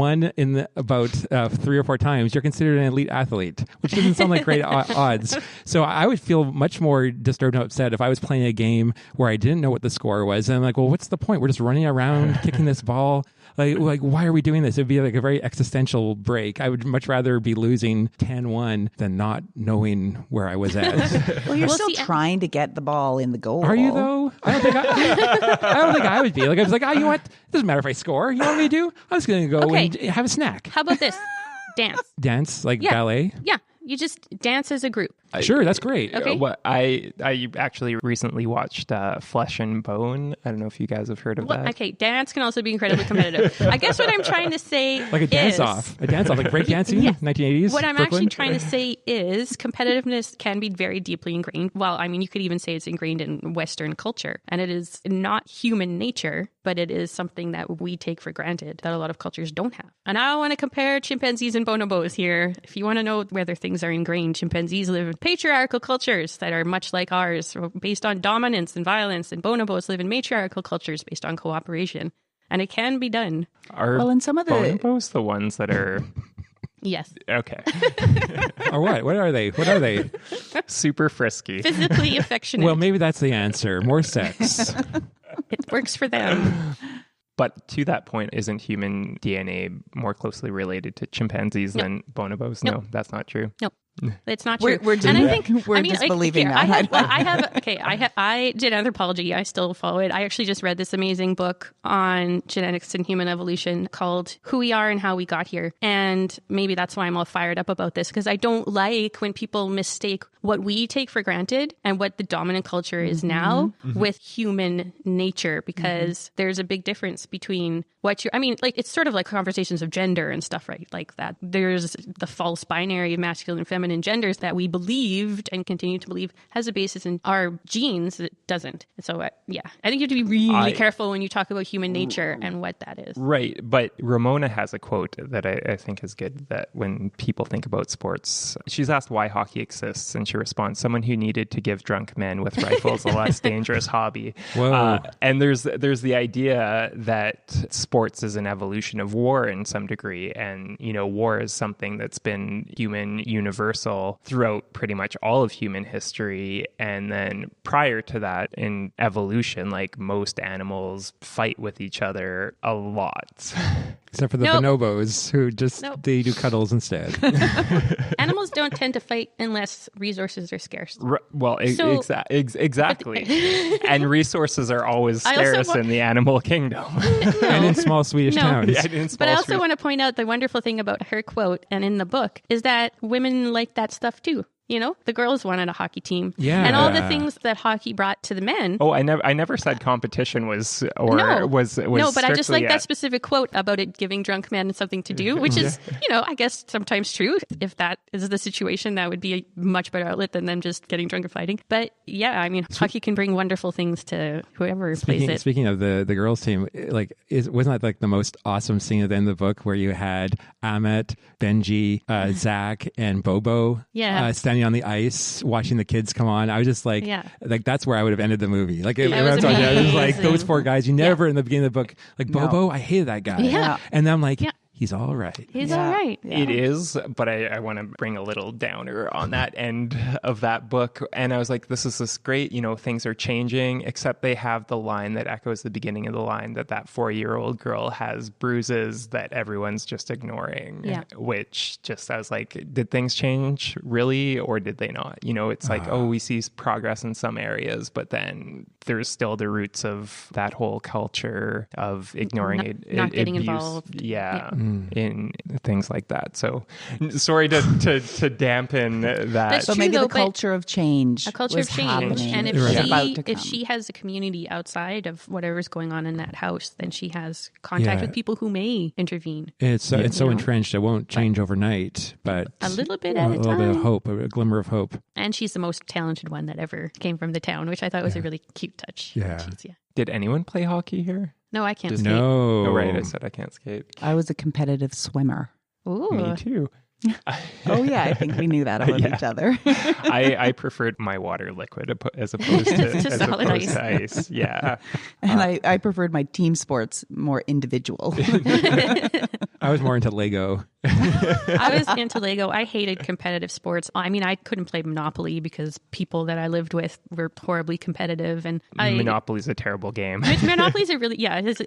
about 3 or 4 times, you're considered an elite athlete, which doesn't sound like great odds. So I would feel much more disturbed and upset if I was playing a game where I didn't know what the score was. And I'm like, well, what's the point? We're just running around, kicking this ball. Like, why are we doing this? It'd be like a very existential break. I would much rather be losing 10-1 than not knowing where I was at. Well, you're still trying to get the ball in the goal. Are you though? I don't think I would be. Like, I was like, you know what? It doesn't matter if I score. You know what I'm going to do? I'm just going to go and have a snack. How about this? Dance. Dance, like ballet? Yeah. You just dance as a group. Sure, that's great. Okay. I actually recently watched Flesh and Bone. I don't know if you guys have heard of that. Okay, dance can also be incredibly competitive. I guess what I'm trying to say like a dance-off, like breakdancing, 1980s. What I'm Brooklyn? actually trying to say is competitiveness can be very deeply ingrained. Well, I mean, you could even say it's ingrained in Western culture, and it is not human nature, but it is something that we take for granted that a lot of cultures don't have. And I don't want to compare chimpanzees and bonobos here. If you want to know whether things are ingrained, chimpanzees live in patriarchal cultures that are much like ours, based on dominance and violence, and bonobos live in matriarchal cultures based on cooperation. And it can be done. In some of the bonobos the ones that are yes. Okay. Or what? What are they? Super frisky. Physically affectionate. Well, maybe that's the answer. More sex. It works for them. But to that point, isn't human DNA more closely related to chimpanzees than bonobos? No, that's not true. No. It's not true. We're disbelieving that. I did anthropology. I still follow it. I actually just read this amazing book on genetics and human evolution called Who We Are and How We Got Here. And maybe that's why I'm all fired up about this, because I don't like when people mistake what we take for granted and what the dominant culture is now with human nature, because there's a big difference between it's sort of like conversations of gender and stuff, right? Like that. There's the false binary of masculine and feminine genders that we believed and continue to believe has a basis in our genes. It doesn't. So, I think you have to be really careful when you talk about human nature and what that is. Right. But Ramona has a quote that I think is good, that when people think about sports, she's asked why hockey exists, and she responds, someone who needed to give drunk men with rifles a less dangerous hobby. Whoa. And there's the idea that sports is an evolution of war in some degree. And, war is something that's been human universal universal throughout pretty much all of human history. And then prior to that, in evolution, like most animals fight with each other a lot. Except for the bonobos, who just, they do cuddles instead. Animals don't tend to fight unless resources are scarce. Exactly. And resources are always scarce in the animal kingdom. And in small Swedish towns. But I also want to point out the wonderful thing about her quote, and in the book, is that women like that stuff too. You know, the girls wanted a hockey team. Yeah. And all the things that hockey brought to the men. Oh, I never said competition was but I just like that specific quote about it giving drunk men something to do, which is, I guess sometimes true. If that is the situation, that would be a much better outlet than them just getting drunk and fighting. But yeah, I mean, hockey can bring wonderful things to whoever plays it. Speaking of the girls team, wasn't that like the most awesome scene at the end of the book where you had Amit, Benji, Zach, and Bobo standing on the ice watching the kids come on? I was just like that's where I would have ended the movie. Like, I was like, those four guys, you never in the beginning of the book, like Bobo, I hated that guy. Yeah. And then I'm like, he's all right. He's all right. Yeah. It is, but I want to bring a little downer on that end of that book. And I was like, this is great, things are changing, except they have the line that echoes the beginning of the line that 4-year-old girl has bruises that everyone's just ignoring. Yeah. Which just, I was like, did things change really, or did they not? It's like, we see progress in some areas, but then there's still the roots of that whole culture of ignoring not getting abuse. Involved. Yeah. In things like that. So sorry to dampen that. So maybe the culture of change. A culture of change. Happening. And if she has a community outside of whatever's going on in that house, then she has contact with people who may intervene. It's so entrenched it won't change overnight, but a little bit at a time. A little bit of hope, a glimmer of hope. And she's the most talented one that ever came from the town, which I thought was a really cute touch. Yeah. Did anyone play hockey here? No, I can't skate. No. Oh, right. I said I can't skate. I was a competitive swimmer. Ooh. Me too. Oh, yeah. I think we knew that about each other. I preferred my water liquid as opposed to ice. Yeah. And I preferred my team sports more individual. I was more into Lego. I was into Lego. I hated competitive sports. I mean, I couldn't play Monopoly because people that I lived with were horribly competitive. And Monopoly's a terrible game. Monopoly's it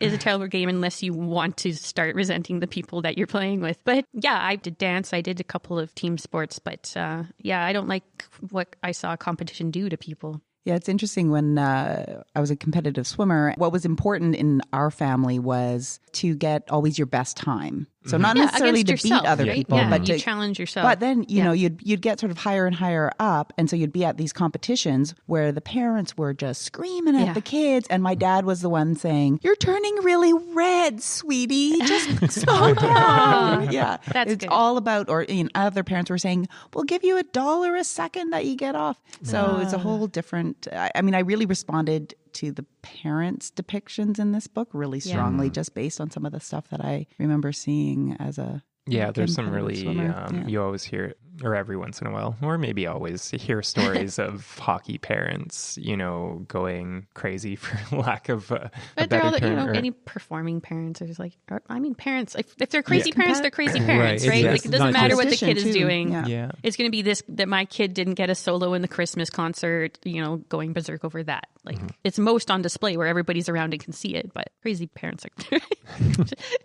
is a terrible game unless you want to start resenting the people that you're playing with. But yeah, I did dance. I did a couple of team sports. But I don't like what I saw competition do to people. Yeah, it's interesting. When I was a competitive swimmer, what was important in our family was to get always your best time. So not necessarily to beat other people, but you to challenge yourself. But then, you know, you'd get sort of higher and higher up. And so you'd be at these competitions where the parents were just screaming at the kids. And my dad was the one saying, "You're turning really red, sweetie. Just slow down." Yeah. That's it's good. all about, or other parents were saying, "We'll give you $1 a second that you get off." So it's a whole different, I mean, I really responded to the parents' depictions in this book really strongly, just based on some of the stuff that I remember seeing as a there's some really swimmer. you always hear, or every once in a while, or maybe always hear stories of hockey parents, you know, going crazy for lack of a better term. Any performing parents are just like, I mean, parents, if they're crazy parents, they're crazy parents, right? Right. Like, it doesn't matter what the kid is doing. Yeah. It's going to be this, that my kid didn't get a solo in the Christmas concert, you know, going berserk over that. Like, it's most on display where everybody's around and can see it, but crazy parents are,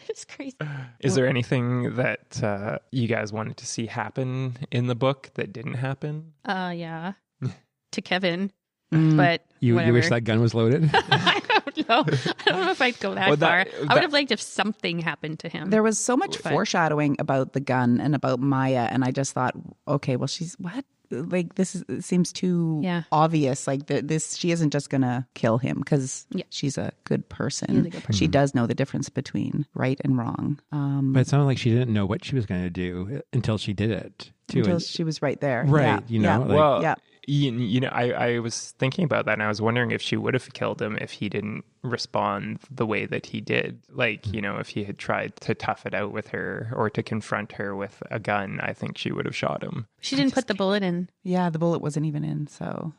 it's crazy. Is there anything that you guys wanted to see happen in the book that didn't happen? Yeah. To Kevin. But You whatever. wish that gun was loaded? I don't know. I don't know if I'd go that far. I would have liked if something happened to him. There was so much foreshadowing about the gun and about Maya, and I just thought, okay, well, she's what? Like, it seems too obvious. Like, she isn't just gonna kill him because she's a good person. She does know the difference between right and wrong. But it sounded like she didn't know what she was going to do until she did it too. Until she was right there, right? Yeah. You know, Well, you know, I was thinking about that, and I was wondering if she would have killed him if he didn't respond the way that he did. Like, you know, if he had tried to tough it out with her or to confront her with a gun, I think she would have shot him. She didn't put the bullet in. Yeah, the bullet wasn't even in. So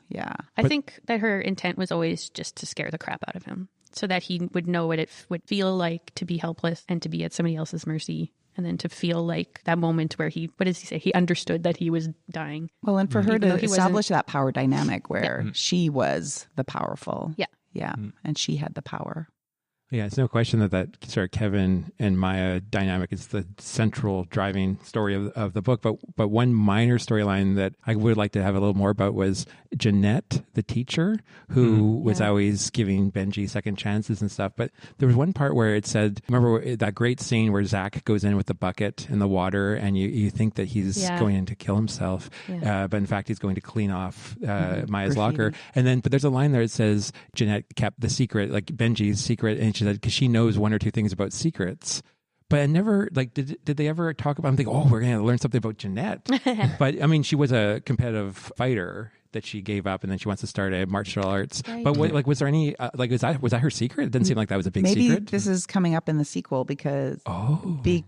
I think that her intent was always just to scare the crap out of him, so that he would know what it would feel like to be helpless and to be at somebody else's mercy. And then to feel like that moment where what does he say? He understood that he was dying. Well, and for her Even though to he establish that power dynamic where she was the powerful. Yeah. Yeah. And she had the power. Yeah, it's no question that sort of Kevin and Maya dynamic is the central driving story of the book. But one minor storyline that I would like to have a little more about was Jeanette, the teacher, who was always giving Benji second chances and stuff. But there was one part where it said, remember that great scene where Zach goes in with the bucket and the water, and you think that he's going in to kill himself, but in fact he's going to clean off Maya's locker. But there's a line there that says Jeanette kept the secret, like Benji's secret, and she said, because she knows one or two things about secrets. But I never, did they ever talk about, I'm thinking, we're going to learn something about Jeanette. But, I mean, she was a competitive fighter that she gave up, and then she wants to start a martial arts. Right. But was there any, was that her secret? It didn't seem like that was a big secret. Maybe this is coming up in the sequel because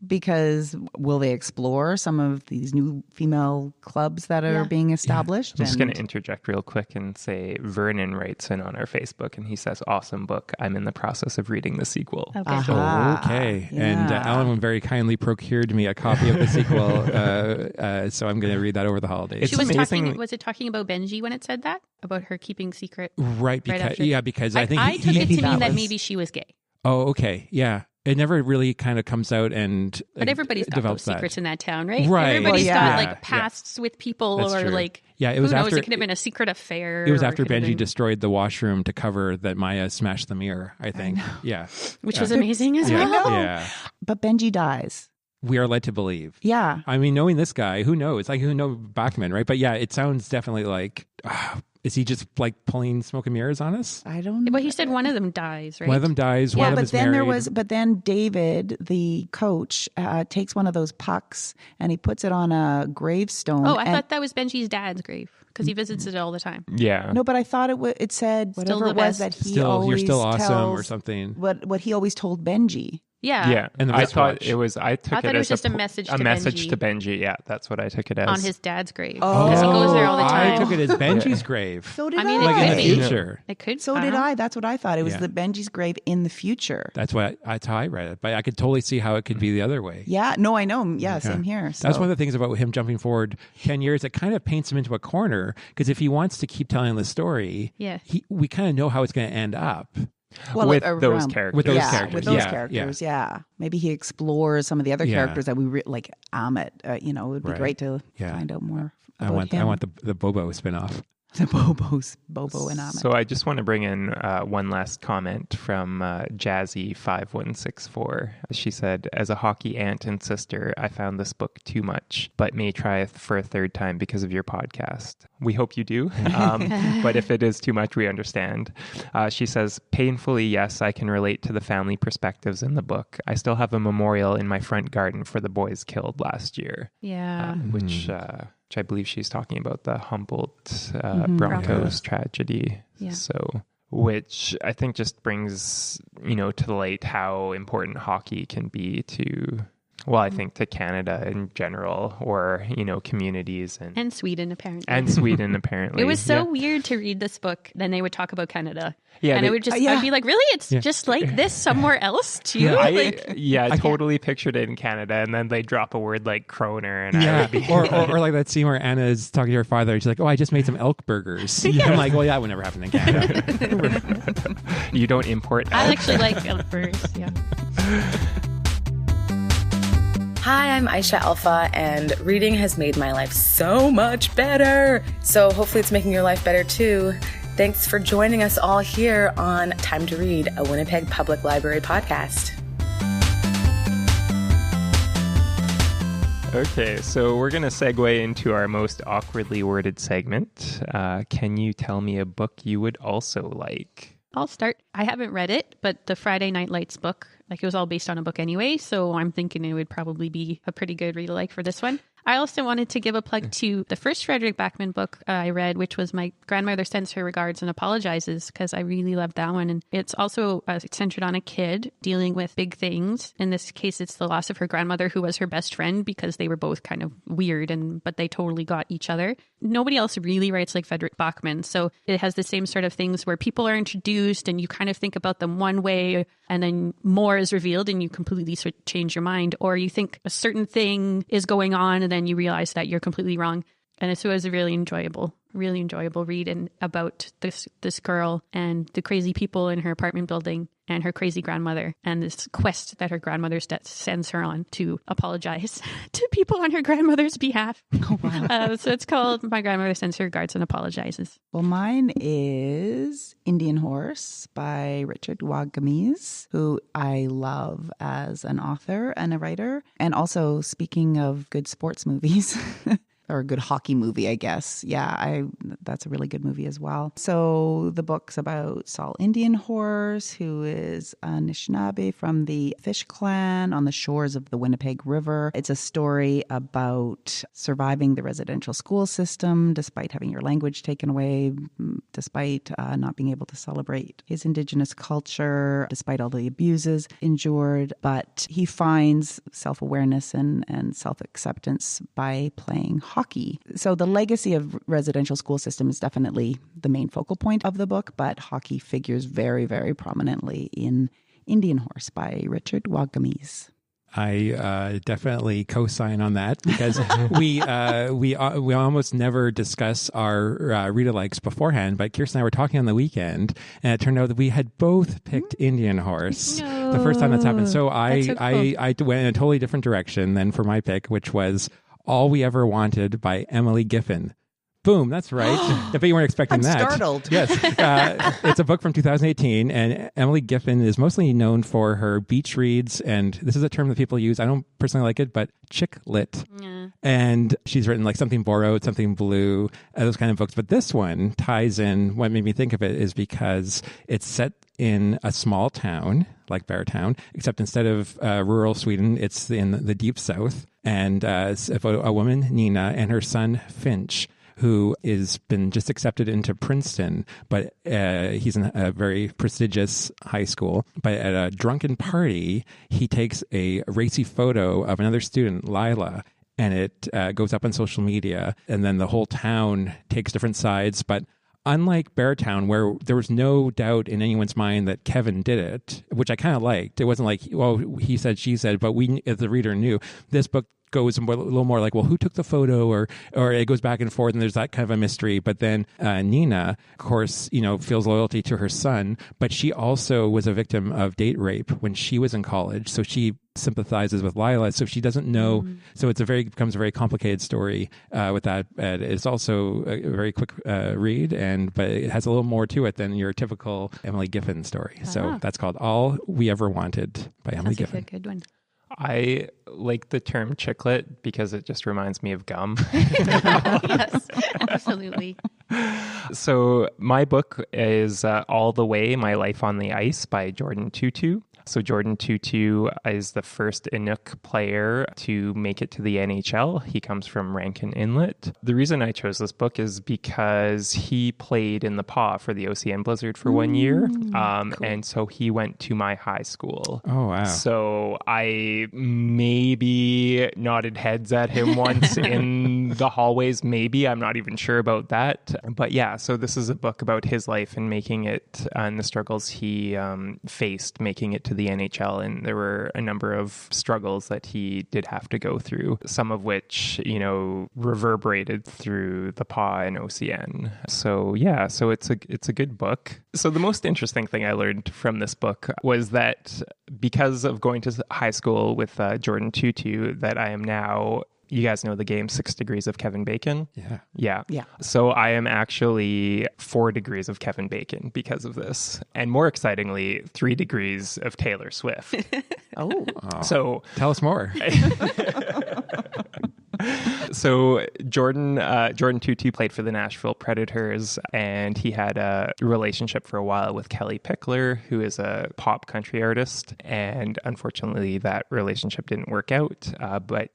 because will they explore some of these new female clubs that are being established? I'm just going to interject real quick and say Vernon writes in on our Facebook, and he says, awesome book. I'm in the process of reading the sequel. Okay. Okay. Yeah. And Alan very kindly procured me a copy of the sequel, so I'm going to read that over the holidays. Was it talking about Benji when it said that about her keeping secret? Right. Because I think I took it to mean that maybe she was gay. Oh, okay. Yeah. It never really kind of comes out and but everybody's got those secrets in that town, right? Right. Everybody's got pasts with people. That's or true. It was after, it could have been a secret affair. It was after Benji destroyed the washroom to cover that Maya smashed the mirror, I think. Which was amazing as well. Yeah. But Benji dies. We are led to believe. Yeah. I mean, knowing this guy, who knows? Who knows Backman, right? But yeah, it sounds definitely like, is he just pulling smoke and mirrors on us? I don't know. But he said one of them dies, right? One of them dies. One of them is married. But then David, the coach, takes one of those pucks and he puts it on a gravestone. Oh, I thought that was Benji's dad's grave because he visits it all the time. Yeah. No, but I thought it said whatever it was that he always you're still awesome tells or something. What he always told Benji. Yeah. And I thought it was just a message to Benji. Yeah, that's what I took it as. On his dad's grave. Because he goes there all the time. I took it as Benji's grave. So did I. Mean, in the future. It could. So did I. That's what I thought. It was the Benji's grave in the future. That's how I read it. But I could totally see how it could be the other way. Yeah. No, I know. Yeah, same here. So. That's one of the things about him jumping forward 10 years. It kind of paints him into a corner because if he wants to keep telling the story, we kind of know how it's going to end up. Well, with those characters. Yeah. Maybe he explores some of the other characters that we like Amit. It would be great to find out more about him. I want the Bobo spinoff. The Bobo and Amit. So I just want to bring in one last comment from Jazzy5164. She said, as a hockey aunt and sister, I found this book too much, but may try for a third time because of your podcast. We hope you do. But if it is too much, we understand. She says, painfully, yes, I can relate to the family perspectives in the book. I still have a memorial in my front garden for the boys killed last year. Yeah. Which I believe she's talking about the Humboldt Broncos tragedy. Yeah. So, which I think just brings, to the light how important hockey can be to, I think to Canada in general, or, communities. And Sweden, apparently. It was so weird to read this book. Then they would talk about Canada. Yeah, and I'd be like, really? It's just like this somewhere else too? Yeah, I totally pictured it in Canada, and then they drop a word like kroner, and I would be or like that scene where Anna is talking to her father. She's like, "Oh, I just made some elk burgers." I'm like, "Well, yeah, that would never happen in Canada." You don't import elk? I actually like elk burgers. Yeah. Hi, I'm Aisha Alpha, and reading has made my life so much better. So hopefully it's making your life better too. Thanks for joining us all here on Time to Read, a Winnipeg Public Library podcast. Okay, so we're going to segue into our most awkwardly worded segment. Can you tell me a book you would also like? I'll start. I haven't read it, but the Friday Night Lights book, it was all based on a book anyway, so I'm thinking it would probably be a pretty good read-alike for this one. I also wanted to give a plug to the first Fredrik Backman book I read, which was My Grandmother Sends Her Regards and Apologizes, because I really loved that one. And it's also centered on a kid dealing with big things. In this case, it's the loss of her grandmother, who was her best friend, because they were both kind of weird, but they totally got each other. Nobody else really writes like Fredrik Backman. So it has the same sort of things where people are introduced and you kind of think about them one way, and then more is revealed and you completely sort of change your mind, or you think a certain thing is going on and then you realize that you're completely wrong. And so it was a really enjoyable read and about this girl and the crazy people in her apartment building and her crazy grandmother and this quest that her grandmother sends her on to apologize to people on her grandmother's behalf. Oh, wow. So it's called My Grandmother Sends Her Regards and Apologizes. Well, mine is Indian Horse by Richard Wagamese, who I love as an author and a writer. And also, speaking of good sports movies, or a good hockey movie, I guess. Yeah, that's a really good movie as well. So the book's about Saul Indian Horse, who is a Anishinaabe from the Fish Clan on the shores of the Winnipeg River. It's a story about surviving the residential school system, despite having your language taken away, despite not being able to celebrate his Indigenous culture, despite all the abuses endured. But he finds self-awareness and self-acceptance by playing hockey. So the legacy of residential school system is definitely the main focal point of the book, but hockey figures very, very prominently in Indian Horse by Richard Wagamese. I definitely co-sign on that, because we almost never discuss our read-alikes beforehand. But Kirsten and I were talking on the weekend, and it turned out that we had both picked Indian Horse the first time that's happened. So I went in a totally different direction than for my pick, which was All We Ever Wanted by Emily Giffin. Boom, that's right. I bet you weren't expecting that. I'm startled. Yes. It's a book from 2018, and Emily Giffin is mostly known for her beach reads, and this is a term that people use. I don't personally like it, but chick lit. Yeah. And she's written like Something Borrowed, Something Blue, those kind of books. But this one ties in, what made me think of it is because it's set in a small town like Beartown, except instead of rural Sweden, it's in the deep south. And it's a woman, Nina, and her son, Finch, who has been just accepted into Princeton, but he's in a very prestigious high school. But at a drunken party, he takes a racy photo of another student, Lila, and it goes up on social media. And then the whole town takes different sides. But unlike Beartown, where there was no doubt in anyone's mind that Kevin did it, which I kind of liked. It wasn't like, well, he said, she said, but we, as the reader, knew. This book goes a little more like, well, who took the photo, or it goes back and forth, and there's that kind of a mystery. But then Nina, of course, feels loyalty to her son, but she also was a victim of date rape when she was in college, so she sympathizes with Lila, so she doesn't know. So becomes a very complicated story with that. It's also a very quick read, but it has a little more to it than your typical Emily Giffin story. So that's called All We Ever Wanted by Emily Giffin. That's a good one. I like the term chicklet because it just reminds me of gum. Yes, absolutely. So my book is All the Way, My Life on the Ice by Jordan Tutu. So Jordan Tutu is the first Inuk player to make it to the NHL. He comes from Rankin Inlet. The reason I chose this book is because he played in the PAW for the OCN Blizzard for 1 year. Cool. And so he went to my high school. Oh, wow. So I maybe nodded heads at him once in the hallways. Maybe. I'm not even sure about that. But yeah, so this is a book about his life and making it, and the struggles he faced making it to the NHL. And there were a number of struggles that he did have to go through, some of which, reverberated through the PAW and OCN. So yeah, so it's a good book. So the most interesting thing I learned from this book was that because of going to high school with Jordan Tutu, that I am now, you guys know the game 6 Degrees of Kevin Bacon? Yeah. So I am actually 4 degrees of Kevin Bacon because of this. And more excitingly, 3 degrees of Taylor Swift. Oh. So tell us more. So Jordan Tutu played for the Nashville Predators, and he had a relationship for a while with Kelly Pickler, who is a pop country artist. And unfortunately, that relationship didn't work out. But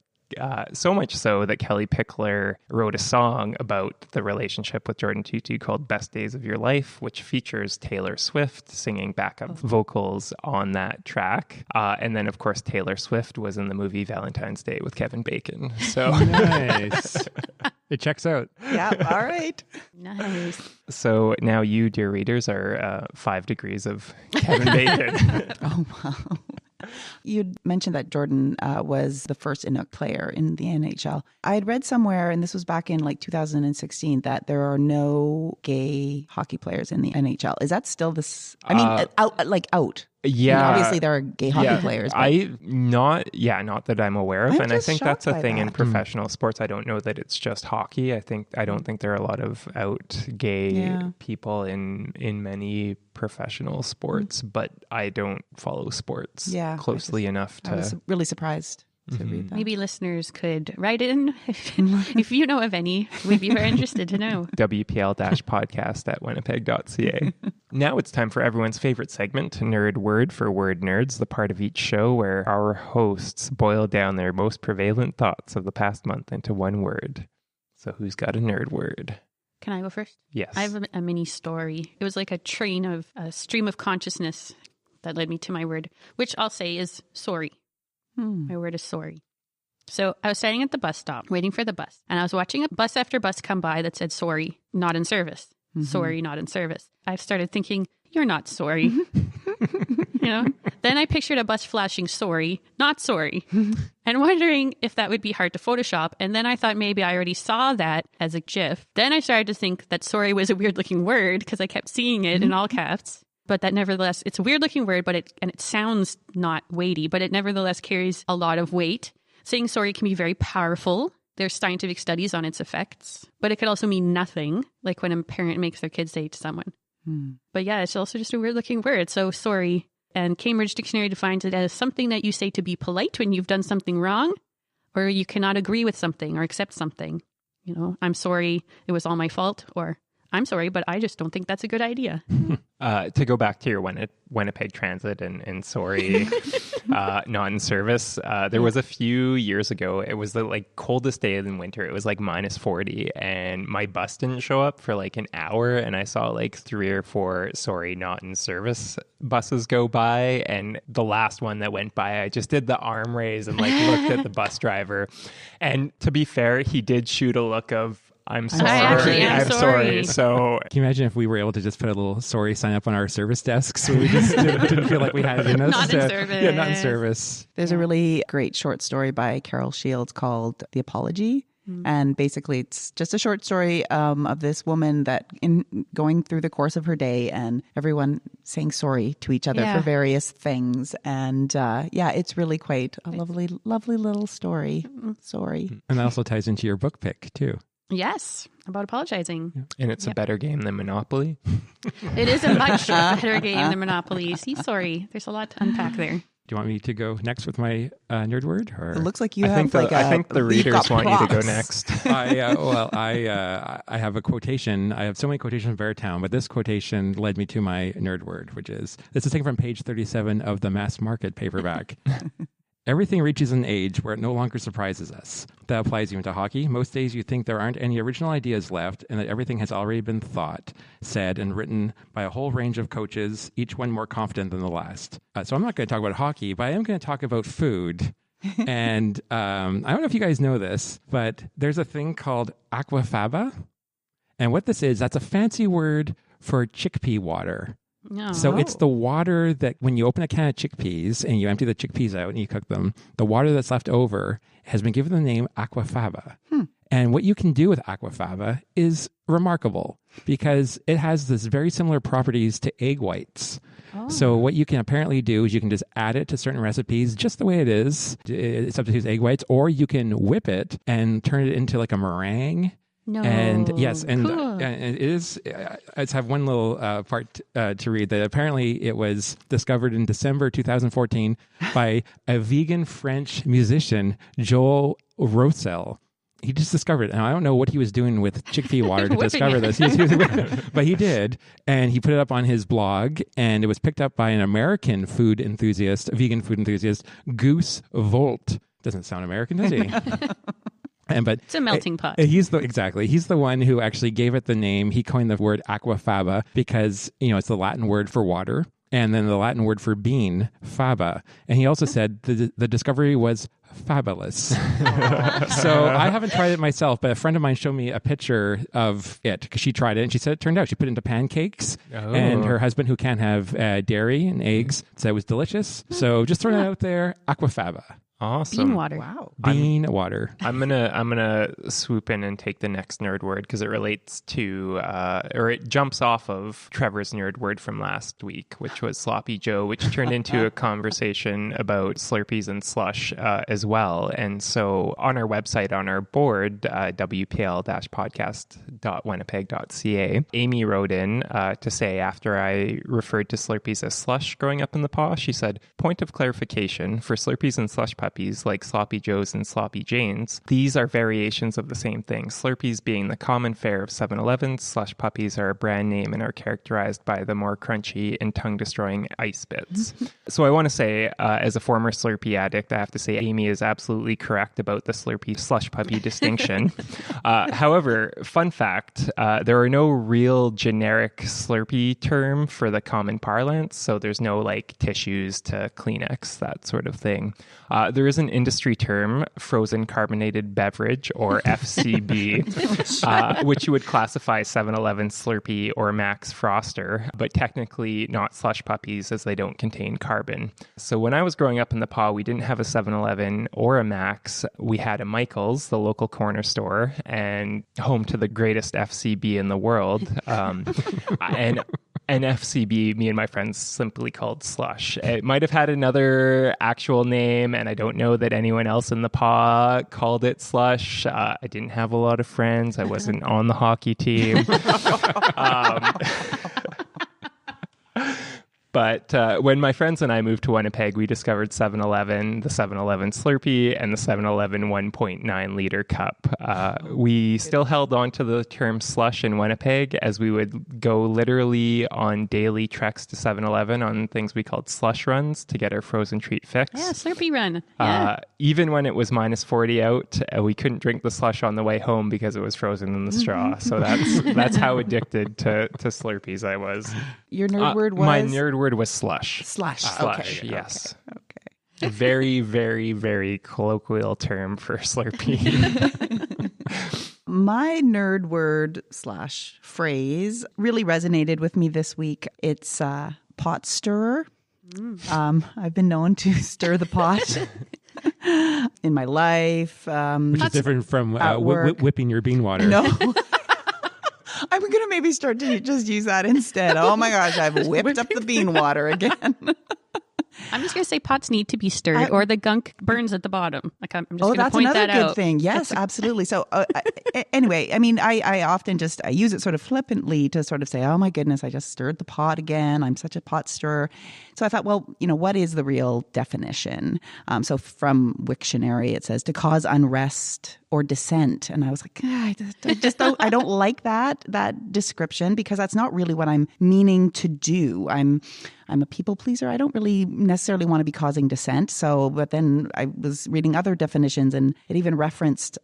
So much so that Kelly Pickler wrote a song about the relationship with Jordan Tutu called Best Days of Your Life, which features Taylor Swift singing backup vocals on that track. And then, of course, Taylor Swift was in the movie Valentine's Day with Kevin Bacon. So Nice. It checks out. Yeah, all right. Nice. So now you, dear readers, are 5 degrees of Kevin Bacon. Oh, wow. You mentioned that Jordan was the first Inuk player in the NHL. I had read somewhere, and this was back in like 2016, that there are no gay hockey players in the NHL. Is that still this? I mean, out. Yeah. I mean, obviously, there are gay hockey players. But... Not that I'm aware of. I'm and I just think that's shocked a by thing in that. professional sports. I don't know that it's just hockey. I don't think there are a lot of out gay people in many professional sports, but I don't follow sports closely enough to... I was really surprised to read that. Maybe listeners could write in if you know of any. We'd be very interested to know. wpl-podcast.winnipeg.ca. Now it's time for everyone's favorite segment, Nerd Word for Word Nerds, the part of each show where our hosts boil down their most prevalent thoughts of the past month into one word. So who's got a nerd word? Can I go first? Yes. I have a mini story. It was like a stream of consciousness that led me to my word, which I'll say is sorry. My word is sorry. So I was standing at the bus stop waiting for the bus, and I was watching a bus after bus come by that said, sorry, not in service. Sorry, not in service. I started thinking, you're not sorry. Then I pictured a bus flashing sorry, not sorry, and wondering if that would be hard to Photoshop. And then I thought maybe I already saw that as a GIF. Then I started to think that sorry was a weird looking word because I kept seeing it in all caps. But that nevertheless, it's a weird looking word, but it sounds not weighty, but it nevertheless carries a lot of weight. Saying sorry can be very powerful. There's scientific studies on its effects, but it could also mean nothing, like when a parent makes their kid say it to someone. But yeah, it's also just a weird looking word. So sorry. And Cambridge Dictionary defines it as something that you say to be polite when you've done something wrong, or you cannot agree with something or accept something. I'm sorry, it was all my fault, or I'm sorry, but I just don't think that's a good idea. To go back to your Winnipeg Transit and sorry, not in service, there was a few years ago, it was the coldest day in winter. It was like -40 and my bus didn't show up for like an hour, and I saw like 3 or 4 sorry, not in service buses go by, and the last one that went by, I just did the arm raise and looked at the bus driver. And to be fair, he did shoot a look of, I'm sorry. I'm sorry. So can you imagine if we were able to just put a little sorry sign up on our service desks so we just didn't feel like we had it in us? Not in service. Yeah, not in service. There's a really great short story by Carol Shields called The Apology. And basically, it's just a short story of this woman that going through the course of her day and everyone saying sorry to each other for various things. And it's really quite a lovely, lovely little story. Sorry. And that also ties into your book pick, too. Yes, about apologizing. And it's a better game than Monopoly. It is a much better game than Monopoly. See, sorry, there's a lot to unpack there. Do you want me to go next with my nerd word? Or? It looks like you I think the readers want you to go next. I have a quotation. I have so many quotations from Beartown, but this quotation led me to my nerd word, which is, this is taken from page 37 of the Mass Market paperback. Everything reaches an age where it no longer surprises us. That applies even to hockey. Most days you think there aren't any original ideas left and that everything has already been thought, said, and written by a whole range of coaches, each one more confident than the last. So I'm not going to talk about hockey, but I am going to talk about food. And I don't know if you guys know this, but there's a thing called aquafaba. And what this is, that's a fancy word for chickpea water. No. So it's the water that when you open a can of chickpeas and you empty the chickpeas out and you cook them, the water that's left over has been given the name aquafaba. And what you can do with aquafaba is remarkable because it has this very similar properties to egg whites. So what you can apparently do is you can just add it to certain recipes just the way it is. It substitutes egg whites, or you can whip it and turn it into like a meringue. No. And yes, and, cool. and it is, I just have one little part to read that apparently it was discovered in December 2014 by a vegan French musician, Joel Rossel. He just discovered it. And I don't know what he was doing with chickpea water to discover this. But he did. And he put it up on his blog, and it was picked up by an American food enthusiast, a vegan food enthusiast, Goose Volt. Doesn't sound American, does he? But it's a melting pot. He's the one who actually gave it the name. He coined the word aquafaba because, it's the Latin word for water, and then the Latin word for bean, faba. And he also said the discovery was fabulous. So I haven't tried it myself, but a friend of mine showed me a picture of it because she tried it and she said it turned out she put it into pancakes, and her husband, who can't have dairy and eggs, said it was delicious. So just throwing it out there, aquafaba. Awesome. Bean water. Wow. Bean water. I'm gonna swoop in and take the next nerd word because it relates to, or it jumps off of Trevor's nerd word from last week, which was Sloppy Joe, which turned into a conversation about Slurpees and slush as well. And so on our website, on our board, wpl-podcast.winnipeg.ca, Amy wrote in to say, after I referred to Slurpees as slush growing up in the paw, she said, point of clarification, for Slurpees and slush puppies like Sloppy Joes and Sloppy Janes, these are variations of the same thing. Slurpees being the common fare of 7-Elevens, slush puppies are a brand name and are characterized by the more crunchy and tongue-destroying ice bits. So I want to say, as a former Slurpee addict, I have to say Amy is absolutely correct about the Slurpee slush puppy distinction. However, fun fact, there are no real generic Slurpee term for the common parlance, so there's no like tissues to Kleenex, that sort of thing. There is an industry term, frozen carbonated beverage, or FCB, which you would classify 7-Eleven Slurpee or Max Froster, but technically not slush puppies as they don't contain carbon. So when I was growing up in the paw, we didn't have a 7-Eleven or a Max. We had a Michael's, the local corner store, and home to the greatest FCB in the world. And FCB, me and my friends simply called slush. It might have had another actual name, and I don't know that anyone else in the paw called it slush. I didn't have a lot of friends. I wasn't on the hockey team. But when my friends and I moved to Winnipeg, we discovered 7-Eleven, the 7-Eleven Slurpee, and the 7-Eleven 1.9 liter cup. We still held on to the term slush in Winnipeg, as we would go literally on daily treks to 7-Eleven on things we called slush runs to get our frozen treat fix. Yeah, Slurpee run. Yeah. Even when it was minus 40 out, we couldn't drink the slush on the way home because it was frozen in the straw. So that's how addicted to Slurpees I was. Your nerd word was? My nerd word was slush. Slush. Slush, okay. Yes. Okay. A very, very, very colloquial term for Slurpee. My nerd word / phrase really resonated with me this week. It's pot stirrer. I've been known to stir the pot in my life. Which is different from whipping your bean water. No. I'm going to maybe start to just use that instead. Oh my gosh, I've whipped up the bean water again. I'm just going to say pots need to be stirred or the gunk burns at the bottom. Like I'm just going to that's point another that good out. thing. Yes, absolutely. So anyway, I mean, I often just I use it sort of flippantly to sort of say, oh my goodness, I just stirred the pot again. I'm such a pot stirrer. So I thought, well, what is the real definition? So from Wiktionary, it says to cause unrest or dissent. And I was like, I don't like that description because that's not really what I'm meaning to do. I'm a people pleaser. I don't really necessarily want to be causing dissent. But then I was reading other definitions and it even referenced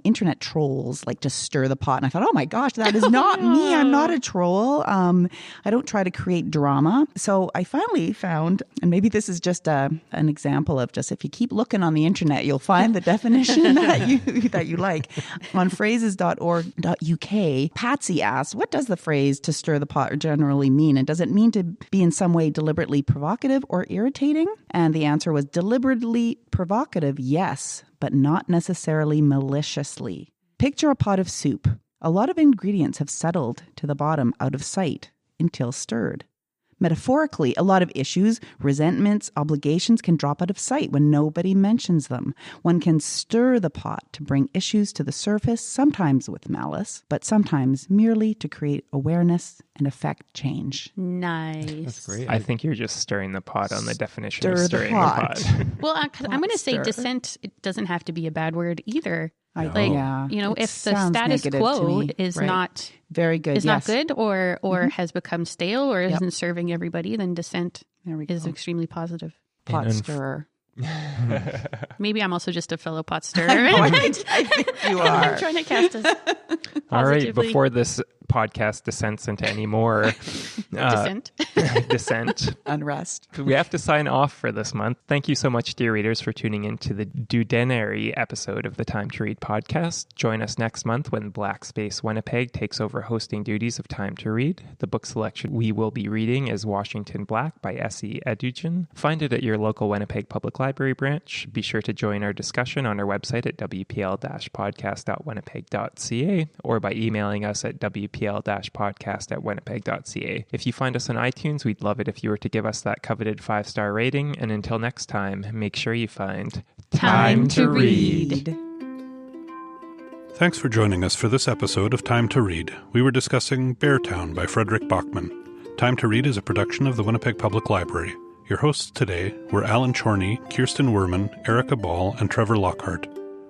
internet trolls like to stir the pot. And I thought, oh my gosh, that is not me. I'm not a troll. I don't try to create drama. So I finally found, and maybe this is just an example of just if you keep looking on the internet, you'll find the definition that you like. On phrases.org.uk, Patsy asks, what does the phrase to stir the pot generally mean? And does it mean to be in some way deliberately provocative or irritating? And the answer was deliberately provocative, yes, but not necessarily maliciously. Picture a pot of soup. A lot of ingredients have settled to the bottom out of sight until stirred. Metaphorically, a lot of issues, resentments, obligations can drop out of sight when nobody mentions them. One can stir the pot to bring issues to the surface, sometimes with malice, but sometimes merely to create awareness and affect change. Nice. That's great. I think you're just stirring the pot on the definition of Stir the stirring pot. the pot. Well, I'm going to say stir. dissent, it doesn't have to be a bad word either. It If the status quo is Right. not very good, is not good or has become stale or isn't serving everybody, then dissent There we is go. extremely positive. Pot And stirrer. Maybe I'm also just a fellow pot stirrer. I think you are. I'm trying to cast us All right, positively. before this podcast descends into any more dissent, Unrest. we have to sign off for this month. Thank you so much, dear readers, for tuning in to the Dudenary episode of the Time to Read podcast. Join us next month when Black Space Winnipeg takes over hosting duties of Time to Read. The book selection we will be reading is Washington Black by S.E. Edugen. Find it at your local Winnipeg Public Library branch. Be sure to join our discussion on our website at wpl-podcast.winnipeg.ca or by emailing us at wpl-podcast@winnipeg.ca. If you find us on iTunes, we'd love it if you were to give us that coveted 5-star rating. And until next time, make sure you find Time to Read. Thanks for joining us for this episode of Time to Read. We were discussing Beartown by Fredrik Backman. Time to Read is a production of the Winnipeg Public Library. Your hosts today were Alan Chorney, Kirsten Werman, Erica Ball, and Trevor Lockhart.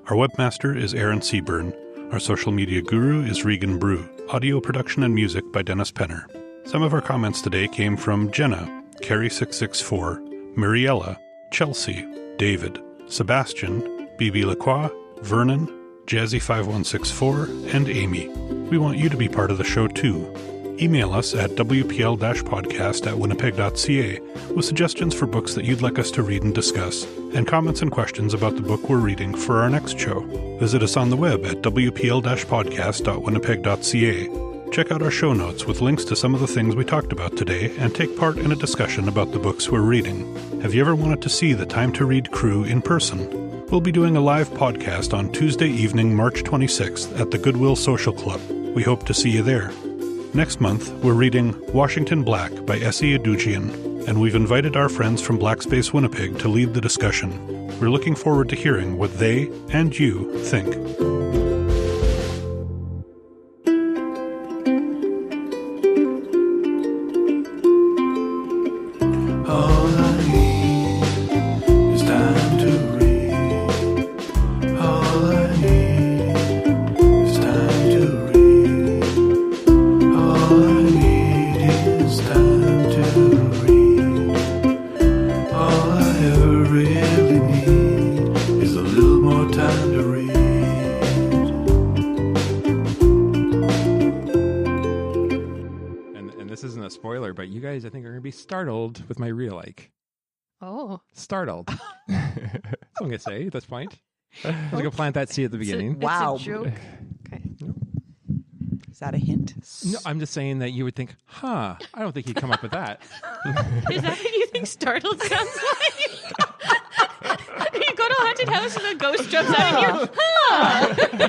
Our webmaster is Aaron Seaburn. Our social media guru is Regan Brew. Audio production and music by Dennis Penner. Some of our comments today came from Jenna, Carrie664, Mariella, Chelsea, David, Sebastian, BB Lacroix, Vernon, Jazzy5164, and Amy. We want you to be part of the show too. Email us at wpl-podcast@winnipeg.ca with suggestions for books that you'd like us to read and discuss, and comments and questions about the book we're reading for our next show. Visit us on the web at wpl-podcast.winnipeg.ca. Check out our show notes with links to some of the things we talked about today and take part in a discussion about the books we're reading. Have you ever wanted to see the Time to Read crew in person? We'll be doing a live podcast on Tuesday evening, March 26th at the Goodwill Social Club. We hope to see you there. Next month, we're reading Washington Black by S.E. Edugen, and we've invited our friends from Black Space Winnipeg to lead the discussion. We're looking forward to hearing what they and you think. All I need is time to read. All I need is time to read. All I need is time to read. All I ever really need is a little more time to read. And this isn't a spoiler, but you guys, I think, are going to be startled with my real like. Oh. Startled. That's what I'm going to say at this point. I'm going to plant that seed at the beginning. Wow. It's a joke. Okay. Is that a hint? No, I'm just saying that you would think, I don't think he'd come up with that. Is that what you think startled sounds like? You go to a haunted house and a ghost jumps out and you're,